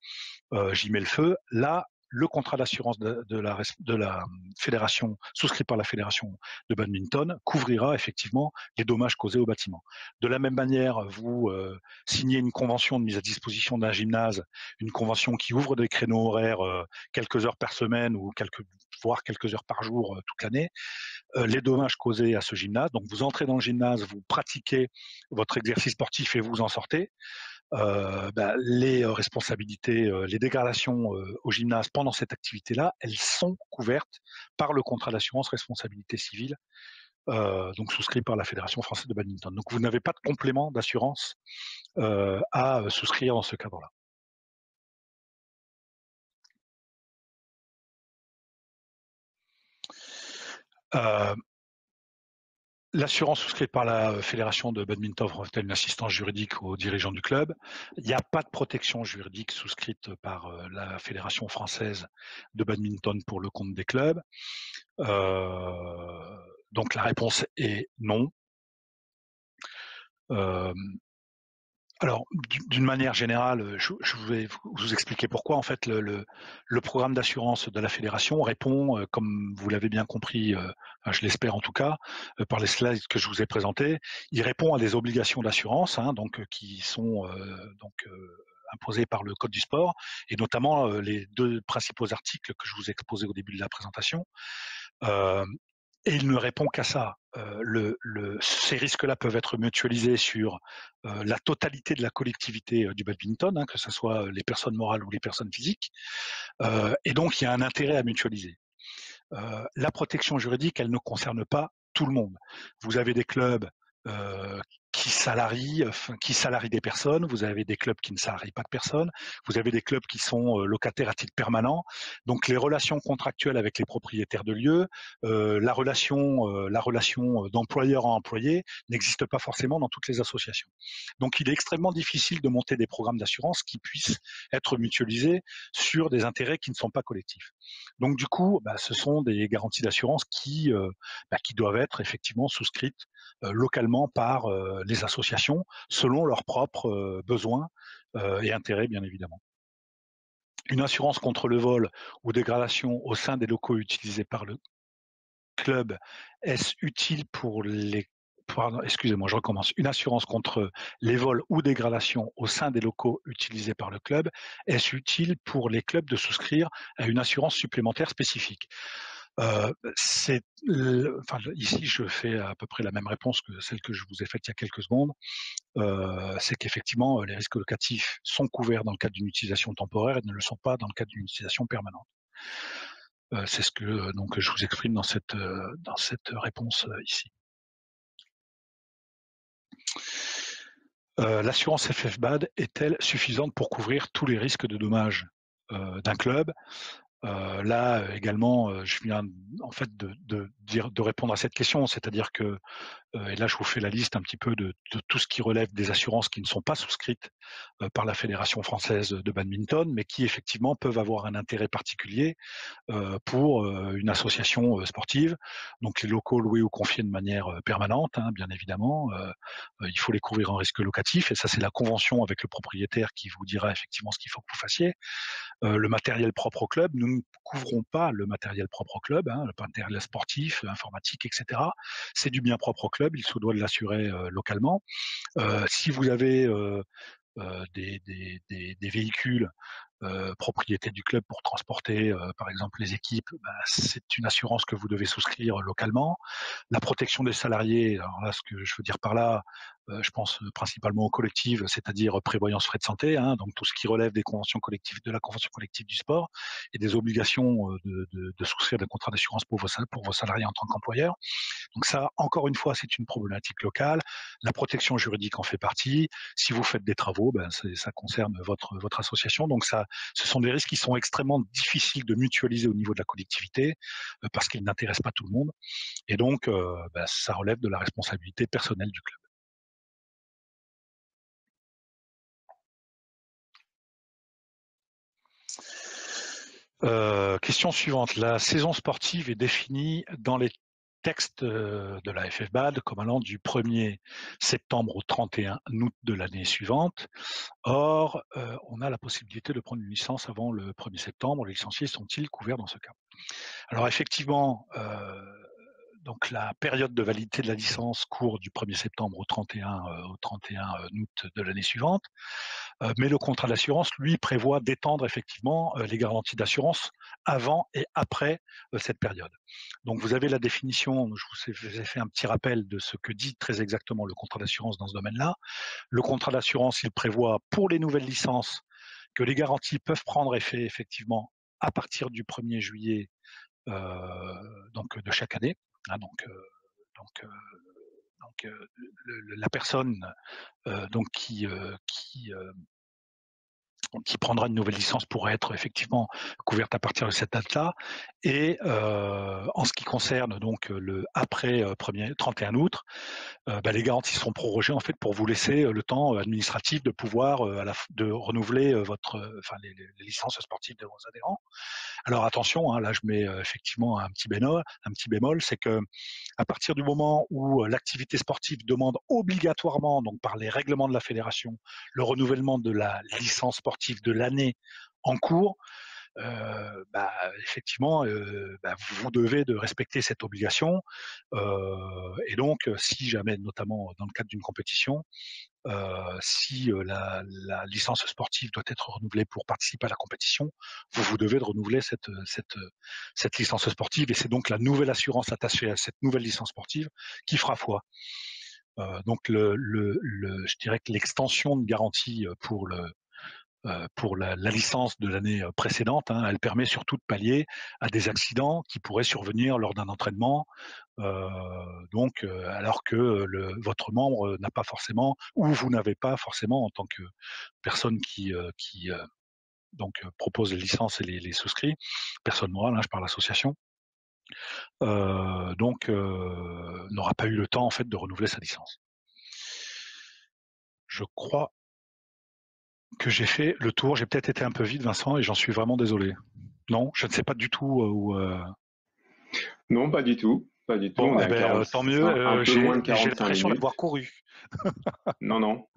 j'y mets le feu. Là, le contrat d'assurance de la fédération, souscrit par la fédération de badminton, couvrira effectivement les dommages causés au bâtiment. De la même manière, vous signez une convention de mise à disposition d'un gymnase, une convention qui ouvre des créneaux horaires quelques heures par semaine ou voire quelques heures par jour toute l'année, les dommages causés à ce gymnase. Donc vous entrez dans le gymnase, vous pratiquez votre exercice sportif et vous en sortez. Les responsabilités, les dégradations au gymnase pendant cette activité-là, elles sont couvertes par le contrat d'assurance responsabilité civile, donc souscrit par la Fédération française de badminton. Donc vous n'avez pas de complément d'assurance à souscrire dans ce cadre-là. L'assurance souscrite par la fédération de badminton offre une assistance juridique aux dirigeants du club. Il n'y a pas de protection juridique souscrite par la fédération française de badminton pour le compte des clubs. Donc la réponse est non. Alors, d'une manière générale, je vais vous expliquer pourquoi. En fait, le programme d'assurance de la fédération répond, comme vous l'avez bien compris, je l'espère en tout cas, par les slides que je vous ai présentés, il répond à des obligations d'assurance, hein, donc qui sont imposées par le Code du sport, et notamment les deux principaux articles que je vous ai exposés au début de la présentation. Et il ne répond qu'à ça. Ces risques-là peuvent être mutualisés sur la totalité de la collectivité du badminton, hein, que ce soit les personnes morales ou les personnes physiques. Et donc, il y a un intérêt à mutualiser. La protection juridique, elle ne concerne pas tout le monde. Vous avez des clubs qui salarient des personnes, vous avez des clubs qui ne salarient pas de personnes, vous avez des clubs qui sont locataires à titre permanent. Donc les relations contractuelles avec les propriétaires de lieux, la relation d'employeur à employé n'existe pas forcément dans toutes les associations. Donc il est extrêmement difficile de monter des programmes d'assurance qui puissent être mutualisés sur des intérêts qui ne sont pas collectifs. Donc du coup, ce sont des garanties d'assurance qui doivent être effectivement souscrites localement par les associations selon leurs propres besoins et intérêts, bien évidemment. Une assurance contre le vol ou dégradation au sein des locaux utilisés par le club, est-ce utile pour les... Pardon, excusez-moi, je recommence. Une assurance contre les vols ou dégradations au sein des locaux utilisés par le club, est-ce utile pour les clubs de souscrire à une assurance supplémentaire spécifique ? Ici, je fais à peu près la même réponse que celle que je vous ai faite il y a quelques secondes. C'est qu'effectivement, les risques locatifs sont couverts dans le cadre d'une utilisation temporaire et ne le sont pas dans le cadre d'une utilisation permanente. C'est ce que donc je vous exprime dans cette réponse ici. L'assurance FFBAD est-elle suffisante pour couvrir tous les risques de dommages d'un club ? Là également, je viens en fait de répondre à cette question, c'est-à-dire que et là je vous fais la liste un petit peu de tout ce qui relève des assurances qui ne sont pas souscrites par la Fédération française de badminton, mais qui effectivement peuvent avoir un intérêt particulier pour une association sportive. Donc les locaux loués ou confiés de manière permanente, hein, bien évidemment, il faut les couvrir en risque locatif, et ça c'est la convention avec le propriétaire qui vous dira effectivement ce qu'il faut que vous fassiez. Le matériel propre au club, nous ne couvrons pas le matériel propre au club, hein, le matériel sportif, informatique, etc. C'est du bien propre au club, il se doit de l'assurer localement. Si vous avez des véhicules propriété du club pour transporter, par exemple, les équipes, c'est une assurance que vous devez souscrire localement. La protection des salariés, alors là, ce que je veux dire par là, je pense principalement aux collectives, c'est-à-dire prévoyance frais de santé, hein, donc tout ce qui relève des conventions collectives, de la convention collective du sport et des obligations de souscrire des contrats d'assurance pour vos salariés en tant qu'employeur. Donc ça, encore une fois, c'est une problématique locale. La protection juridique en fait partie. Si vous faites des travaux, ça concerne votre association. Donc ça, ce sont des risques qui sont extrêmement difficiles de mutualiser au niveau de la collectivité parce qu'ils n'intéressent pas tout le monde. Et donc, ça relève de la responsabilité personnelle du club. Question suivante. La saison sportive est définie dans les textes de la FFBAD comme allant du 1er septembre au 31 août de l'année suivante. Or, on a la possibilité de prendre une licence avant le 1er septembre. Les licenciés sont-ils couverts dans ce cas? Alors effectivement, donc la période de validité de la licence court du 1er septembre au 31 août de l'année suivante. Mais le contrat d'assurance, lui, prévoit d'étendre effectivement les garanties d'assurance avant et après cette période. Donc vous avez la définition, je vous ai fait un petit rappel de ce que dit très exactement le contrat d'assurance dans ce domaine-là. Le contrat d'assurance, il prévoit pour les nouvelles licences que les garanties peuvent prendre effet effectivement à partir du 1er juillet donc de chaque année. Hein, la personne donc qui prendra une nouvelle licence pourra être effectivement couverte à partir de cette date-là. Et en ce qui concerne donc le après 31 août, les garanties seront prorogées en fait pour vous laisser le temps administratif de pouvoir de renouveler les licences sportives de vos adhérents. Alors attention, hein, là je mets effectivement un petit bémol, c'est que à partir du moment où l'activité sportive demande obligatoirement, donc par les règlements de la fédération, le renouvellement de la licence sportive de l'année en cours, effectivement, vous devez de respecter cette obligation. Et donc, si jamais, notamment dans le cadre d'une compétition, si la licence sportive doit être renouvelée pour participer à la compétition, vous devez de renouveler cette licence sportive, et c'est donc la nouvelle assurance attachée à cette nouvelle licence sportive qui fera foi. Donc, je dirais que l'extension de garantie pour la licence de l'année précédente, hein, elle permet surtout de pallier à des accidents qui pourraient survenir lors d'un entraînement, alors que votre membre n'a pas forcément, ou vous n'avez pas forcément en tant que personne qui propose les licences et les souscrit, personne morale, hein, je parle association, n'aura pas eu le temps en fait de renouveler sa licence. Je crois que j'ai fait le tour. J'ai peut-être été un peu vite, Vincent, et j'en suis vraiment désolé. Non, je ne sais pas du tout où. Non, pas du tout. Pas du tout. Bon, On est à tant mieux. un peu moins de J'ai 45 l'impression minutes. d'avoir couru. Non.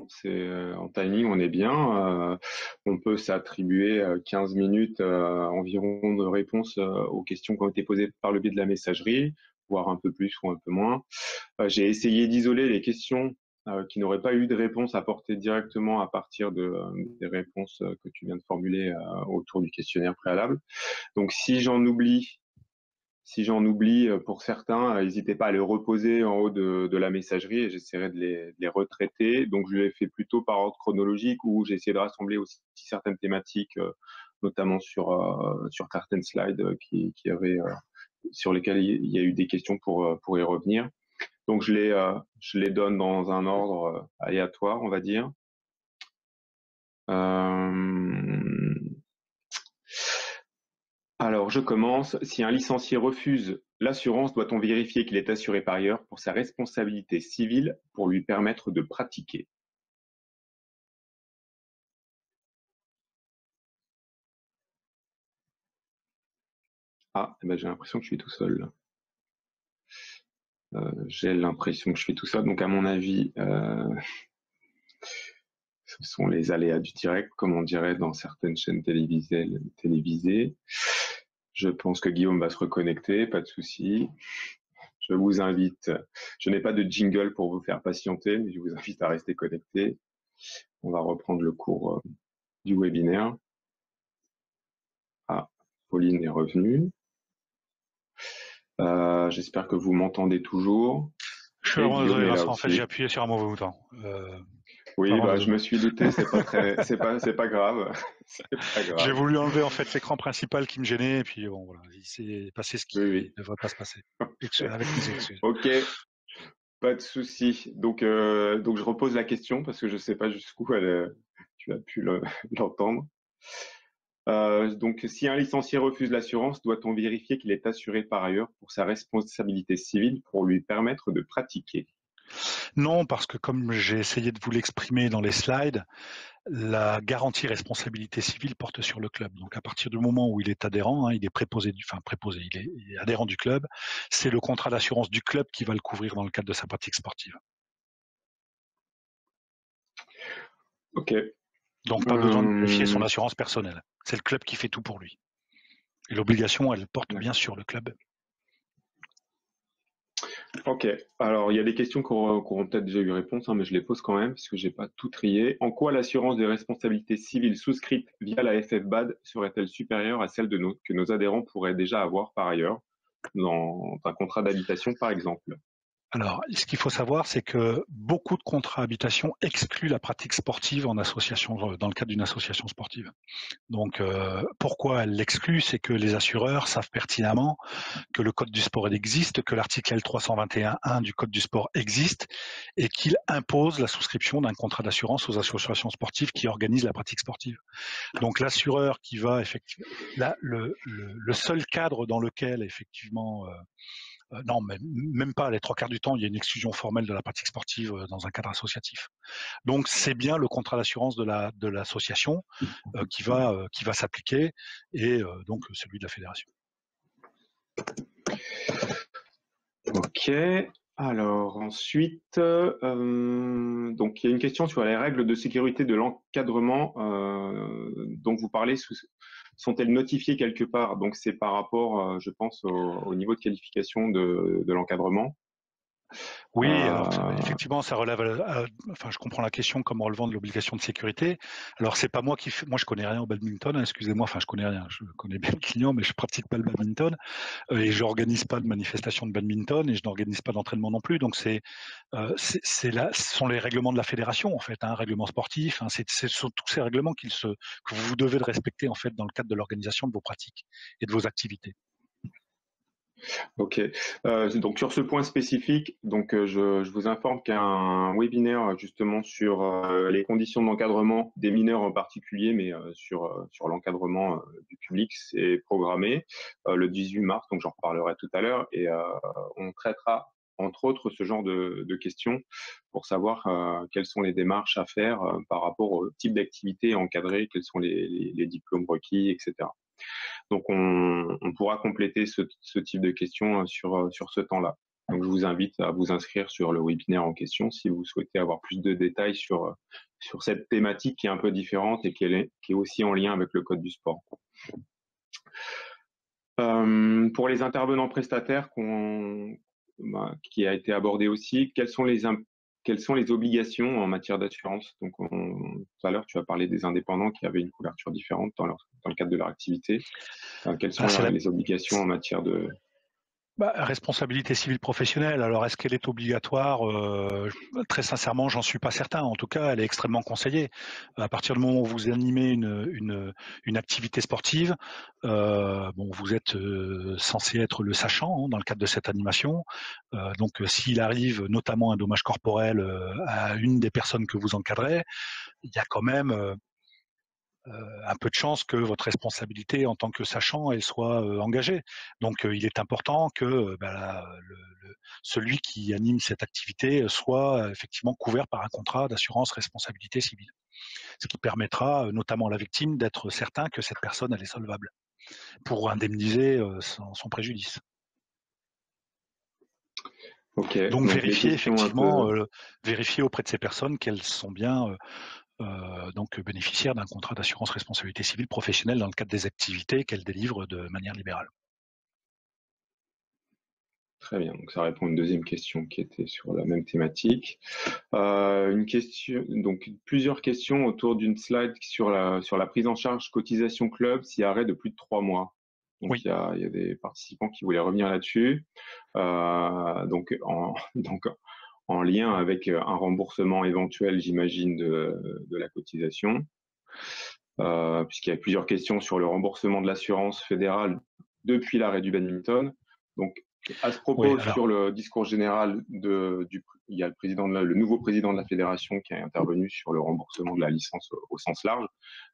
C'est en timing, on est bien. On peut s'attribuer 15 minutes environ de réponse aux questions qui ont été posées par le biais de la messagerie, voire un peu plus ou un peu moins. J'ai essayé d'isoler les questions qui n'auraient pas eu de réponse apportée directement à partir des réponses que tu viens de formuler autour du questionnaire préalable. Donc si j'en oublie pour certains, n'hésitez pas à les reposer en haut de la messagerie et j'essaierai de les retraiter. Donc, je l'ai fait plutôt par ordre chronologique où j'ai essayé de rassembler aussi certaines thématiques, notamment sur certaines slides sur lesquelles il y a eu des questions pour y revenir. Donc, je les donne dans un ordre aléatoire, on va dire. Alors, je commence. Si un licencié refuse l'assurance, doit-on vérifier qu'il est assuré par ailleurs pour sa responsabilité civile pour lui permettre de pratiquer? Ah, j'ai l'impression que je suis tout seul. J'ai l'impression que je suis tout seul. Donc, à mon avis, ce sont les aléas du direct, comme on dirait dans certaines chaînes télévisées. Je pense que Guillaume va se reconnecter, pas de souci. Je vous invite, je n'ai pas de jingle pour vous faire patienter, mais je vous invite à rester connecté. On va reprendre le cours du webinaire. Pauline est revenue. J'espère que vous m'entendez toujours. Je suis vraiment désolé, Vincent. En fait, j'ai appuyé sur un mauvais bouton. Oui, je me suis douté. C'est pas grave. C'est pas grave. J'ai voulu enlever en fait l'écran principal qui me gênait, et puis bon voilà, il s'est passé ce qui ne devrait pas se passer. Avec mes excuses. Ok, pas de souci. Donc je repose la question parce que je sais pas jusqu'où tu as pu l'entendre. Donc, si un licencié refuse l'assurance, doit-on vérifier qu'il est assuré par ailleurs pour sa responsabilité civile pour lui permettre de pratiquer? Non, parce que comme j'ai essayé de vous l'exprimer dans les slides, la garantie responsabilité civile porte sur le club. Donc à partir du moment où il est adhérent, il est il est adhérent du club, c'est le contrat d'assurance du club qui va le couvrir dans le cadre de sa pratique sportive. Ok. Donc pas besoin de vérifier son assurance personnelle. C'est le club qui fait tout pour lui. Et l'obligation, elle porte bien sur le club. Ok. Alors, il y a des questions qui auront peut-être déjà eu réponse, mais je les pose quand même parce que j'ai pas tout trié. En quoi l'assurance des responsabilités civiles souscrite via la FFBAD serait-elle supérieure à celle que nos adhérents pourraient déjà avoir par ailleurs dans un contrat d'habitation, par exemple? Alors, ce qu'il faut savoir, c'est que beaucoup de contrats habitation excluent la pratique sportive en association, dans le cadre d'une association sportive. Donc, pourquoi elle l'exclut? C'est que les assureurs savent pertinemment que le code du sport existe, que l'article L321.1 du code du sport existe et qu'il impose la souscription d'un contrat d'assurance aux associations sportives qui organisent la pratique sportive. Donc, l'assureur qui va effectivement, là, le seul cadre dans lequel effectivement non, même pas. Les 3/4 du temps, il y a une exclusion formelle de la pratique sportive dans un cadre associatif. Donc, c'est bien le contrat d'assurance de l'association qui va s'appliquer et donc celui de la fédération. Ok. Alors ensuite, donc il y a une question sur les règles de sécurité de l'encadrement dont vous parlez. Sont-elles notifiées quelque part? Donc c'est par rapport, je pense, au niveau de qualification de l'encadrement. Oui, alors effectivement, ça relève. Enfin, je comprends la question comme relevant de l'obligation de sécurité. Alors, c'est pas moi qui fais. Moi, je connais rien au badminton. Excusez-moi. Enfin, je connais rien. Je connais bien le client, mais je pratique pas le badminton et je n'organise pas de manifestation de badminton et je n'organise pas d'entraînement non plus. Donc, ce sont les règlements de la fédération en fait, un règlement sportif. Ce sont tous ces règlements que vous devez de respecter en fait dans le cadre de l'organisation de vos pratiques et de vos activités. Ok. Donc sur ce point spécifique, donc je vous informe qu'un webinaire justement sur les conditions d'encadrement des mineurs en particulier, mais sur l'encadrement du public, c'est programmé le 18 mars. Donc j'en reparlerai tout à l'heure et on traitera entre autres ce genre de questions pour savoir quelles sont les démarches à faire par rapport au type d'activité encadrée, quels sont les diplômes requis, etc. Donc, on pourra compléter ce type de questions sur ce temps-là. Donc, je vous invite à vous inscrire sur le webinaire en question si vous souhaitez avoir plus de détails sur cette thématique qui est un peu différente et qui est aussi en lien avec le code du sport. Pour les intervenants prestataires qui a été abordé aussi, quelles sont les obligations en matière d'assurance? Donc, tout à l'heure, tu as parlé des indépendants qui avaient une couverture différente dans le cadre de leur activité. Quelles sont les obligations en matière de... Responsabilité civile professionnelle. Alors, est-ce qu'elle est obligatoire? Très sincèrement, j'en suis pas certain. En tout cas, elle est extrêmement conseillée. À partir du moment où vous animez une activité sportive, vous êtes censé être le sachant dans le cadre de cette animation. Donc, s'il arrive notamment un dommage corporel à une des personnes que vous encadrez, il y a quand même un peu de chance que votre responsabilité en tant que sachant elle soit engagée. Donc il est important que celui qui anime cette activité soit effectivement couvert par un contrat d'assurance responsabilité civile, ce qui permettra notamment à la victime d'être certain que cette personne elle est solvable pour indemniser son préjudice. Okay, donc vérifier effectivement, vérifier auprès de ces personnes qu'elles sont bien donc bénéficiaires d'un contrat d'assurance responsabilité civile professionnelle dans le cadre des activités qu'elles délivrent de manière libérale. Très bien, donc ça répond à une deuxième question qui était sur la même thématique. Une question, donc plusieurs questions autour d'une slide sur la prise en charge cotisation club si arrêt de plus de 3 mois. Donc Oui. il y a des participants qui voulaient revenir là-dessus. Donc en lien avec un remboursement éventuel, j'imagine, de la cotisation, puisqu'il y a plusieurs questions sur le remboursement de l'assurance fédérale depuis l'arrêt du badminton. Donc, à ce Oui, propos, alors, sur le discours général il y a le nouveau président de la fédération qui est intervenu sur le remboursement de la licence au sens large,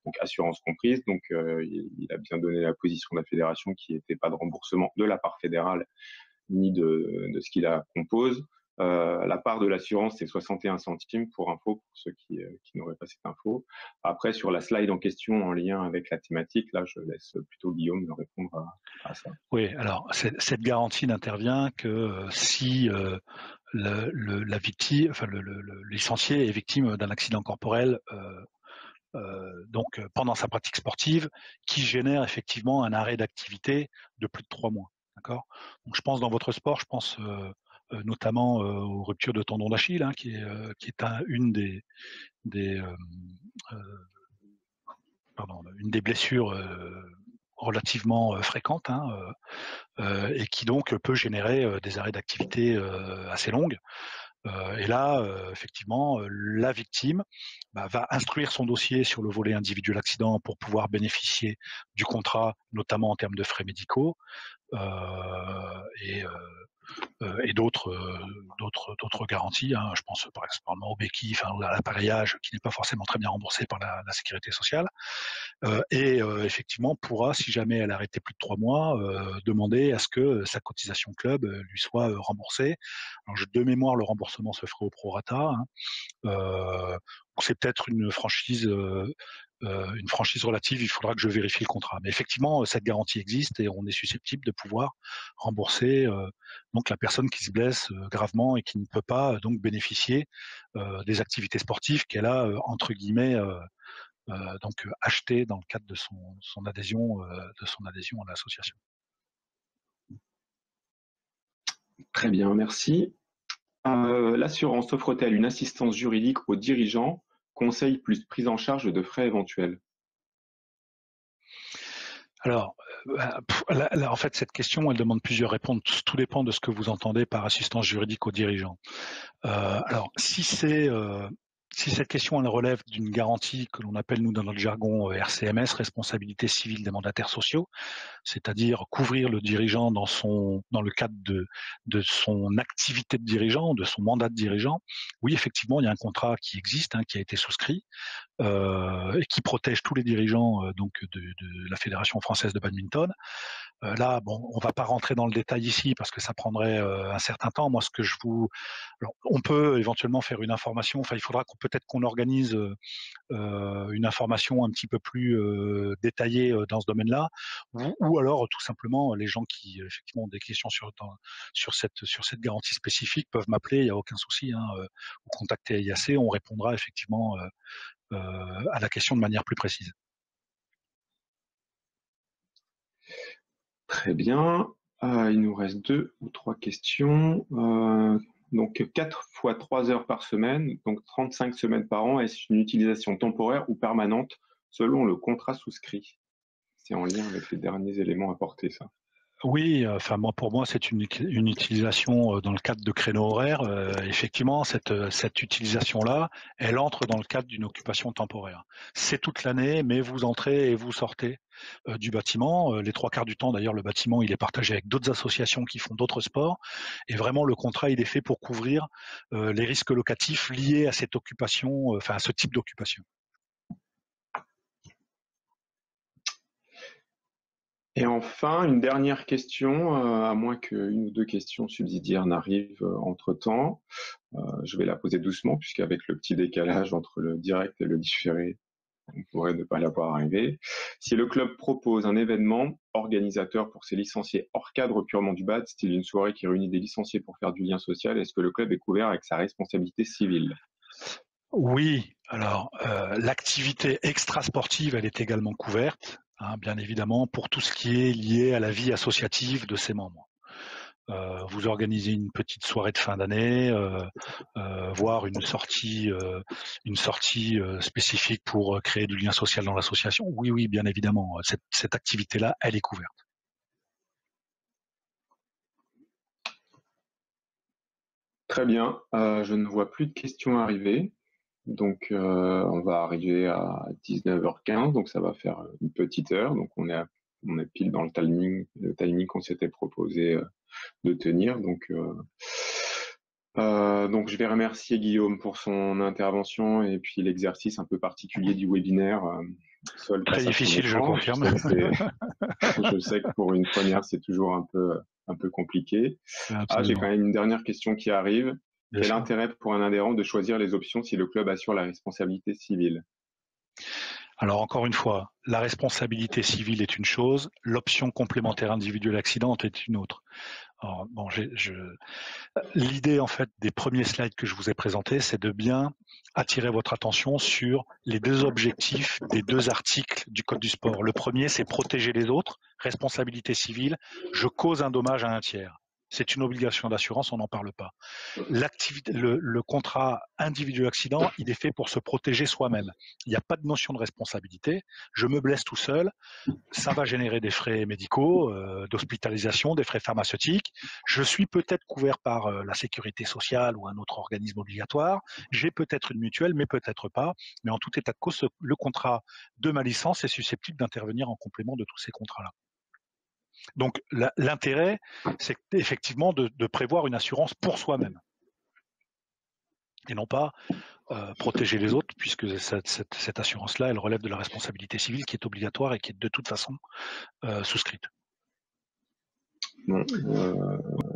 donc assurance comprise. Donc, il a bien donné la position de la fédération qui n'était pas de remboursement de la part fédérale ni de ce qui la compose. La part de l'assurance, c'est 61 centimes pour info, pour ceux qui n'auraient pas cette info. Après, sur la slide en question, en lien avec la thématique, là, je laisse plutôt Guillaume me répondre à ça. oui, alors cette garantie n'intervient que si la victime, enfin le licencié est victime d'un accident corporel donc pendant sa pratique sportive, qui génère effectivement un arrêt d'activité de plus de 3 mois. D'accord. Donc je pense dans votre sport, je pense notamment aux ruptures de tendon d'Achille, hein, qui est une des blessures relativement fréquentes, hein, et qui donc peut générer des arrêts d'activité assez longues. Et là, effectivement, la victime va instruire son dossier sur le volet individuel accident pour pouvoir bénéficier du contrat, notamment en termes de frais médicaux et d'autres garanties, hein. Je pense par exemple au béquille, enfin à l'appareillage qui n'est pas forcément très bien remboursé par la sécurité sociale. Et effectivement pourra, si jamais elle a arrêté plus de 3 mois, demander à ce que sa cotisation club lui soit remboursée. Alors de mémoire, le remboursement se ferait au prorata, hein. C'est peut-être une franchise relative, il faudra que je vérifie le contrat. Mais effectivement, cette garantie existe et on est susceptible de pouvoir rembourser donc la personne qui se blesse gravement et qui ne peut pas donc bénéficier des activités sportives qu'elle a entre guillemets donc achetées dans le cadre de son adhésion à l'association. Très bien, merci. L'assurance offre-t-elle une assistance juridique aux dirigeants, conseil plus prise en charge de frais éventuels? Alors, en fait, cette question, elle demande plusieurs réponses. Tout dépend de ce que vous entendez par assistance juridique aux dirigeants. Alors, si cette question elle relève d'une garantie que l'on appelle nous dans notre jargon RCMS, responsabilité civile des mandataires sociaux, c'est-à-dire couvrir le dirigeant dans le cadre de son activité de dirigeant, de son mandat de dirigeant, oui, effectivement, il y a un contrat qui existe, hein, qui a été souscrit et qui protège tous les dirigeants donc de la Fédération française de badminton. Là, bon, on va pas rentrer dans le détail ici parce que ça prendrait un certain temps. Moi, alors, on peut éventuellement faire une information. Enfin, il faudra peut-être qu'on organise une information un petit peu plus détaillée dans ce domaine-là, ou alors tout simplement les gens qui effectivement ont des questions sur cette garantie spécifique peuvent m'appeler, il n'y a aucun souci, hein, ou contacter IAC, on répondra effectivement à la question de manière plus précise. Très bien. Il nous reste 2 ou 3 questions. Donc 4 fois 3 heures par semaine, donc 35 semaines par an, est-ce une utilisation temporaire ou permanente selon le contrat souscrit? C'est en lien avec les derniers éléments apportés, ça. Oui, enfin pour moi, c'est une utilisation dans le cadre de créneaux horaires. Effectivement, cette utilisation-là, elle entre dans le cadre d'une occupation temporaire. C'est toute l'année, mais vous entrez et vous sortez du bâtiment. Les 3 quarts du temps, d'ailleurs, le bâtiment, il est partagé avec d'autres associations qui font d'autres sports. Et vraiment, le contrat, il est fait pour couvrir les risques locatifs liés à cette occupation, à ce type d'occupation. Et enfin, une dernière question, à moins qu'une ou 2 questions subsidiaires n'arrivent entre-temps. Je vais la poser doucement, puisqu'avec le petit décalage entre le direct et le différé, on pourrait ne pas la voir arriver. Si le club propose un événement organisateur pour ses licenciés hors cadre purement du bad, style une soirée qui réunit des licenciés pour faire du lien social, est-ce que le club est couvert avec sa responsabilité civile? Oui, alors l'activité extrasportive, elle est également couverte, hein, bien évidemment, pour tout ce qui est lié à la vie associative de ses membres. Vous organisez une petite soirée de fin d'année, voire une sortie spécifique pour créer du lien social dans l'association. Oui, bien évidemment, cette activité-là, elle est couverte. Très bien, je ne vois plus de questions arriver. Donc, on va arriver à 19h15, donc ça va faire une petite heure. Donc, on est pile dans le timing qu'on s'était proposé de tenir. Donc, je vais remercier Guillaume pour son intervention et puis l'exercice un peu particulier du webinaire, seul Très face à son difficile, je écran. confirme. Je sais que pour une première, c'est toujours un peu compliqué. Ah, j'ai quand Absolument, même une dernière question qui arrive. bien Quel sûr. intérêt pour un adhérent de choisir les options si le club assure la responsabilité civile? Alors encore une fois, la responsabilité civile est une chose, l'option complémentaire individuelle accident est une autre. Alors, bon, l'idée en fait des premiers slides que je vous ai présentés, c'est de bien attirer votre attention sur les deux objectifs des deux articles du Code du sport. Le premier, c'est protéger les autres, responsabilité civile, je cause un dommage à un tiers. C'est une obligation d'assurance, on n'en parle pas. Le contrat individuel accident, il est fait pour se protéger soi-même. Il n'y a pas de notion de responsabilité. Je me blesse tout seul, ça va générer des frais médicaux, d'hospitalisation, des frais pharmaceutiques. Je suis peut-être couvert par la sécurité sociale ou un autre organisme obligatoire. J'ai peut-être une mutuelle, mais peut-être pas. Mais en tout état de cause, le contrat de ma licence est susceptible d'intervenir en complément de tous ces contrats-là. Donc l'intérêt, c'est effectivement de prévoir une assurance pour soi-même et non pas protéger les autres, puisque cette assurance-là, elle relève de la responsabilité civile qui est obligatoire et qui est de toute façon souscrite. Bon,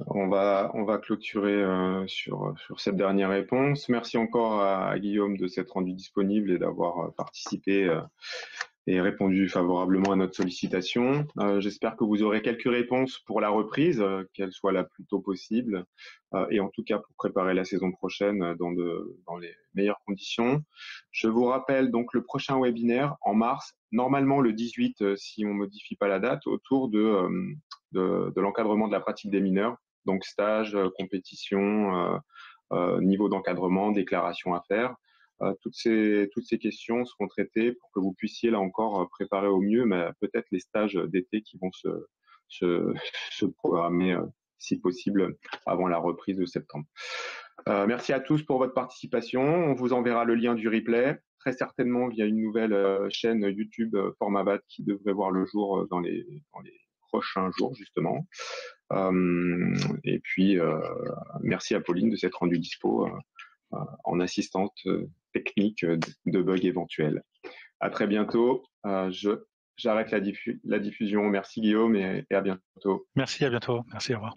on va clôturer sur cette dernière réponse. Merci encore à Guillaume de s'être rendu disponible et d'avoir participé et répondu favorablement à notre sollicitation. J'espère que vous aurez quelques réponses pour la reprise, qu'elle soit la plus tôt possible, et en tout cas pour préparer la saison prochaine dans les meilleures conditions. Je vous rappelle donc le prochain webinaire en mars, normalement le 18 si on modifie pas la date, autour de l'encadrement de la pratique des mineurs, donc stage, compétition, niveau d'encadrement, déclaration à faire. Toutes ces questions seront traitées pour que vous puissiez là encore préparer au mieux, mais peut-être les stages d'été qui vont se, se programmer si possible avant la reprise de septembre. Merci à tous pour votre participation. On vous enverra le lien du replay, très certainement via une nouvelle chaîne YouTube Formabat qui devrait voir le jour dans les prochains jours justement. Et puis merci à Pauline de s'être rendue dispo en assistante technique de bugs éventuels. À très bientôt. J'arrête la diffusion. Merci Guillaume et à bientôt. Merci, à bientôt. Merci, au revoir.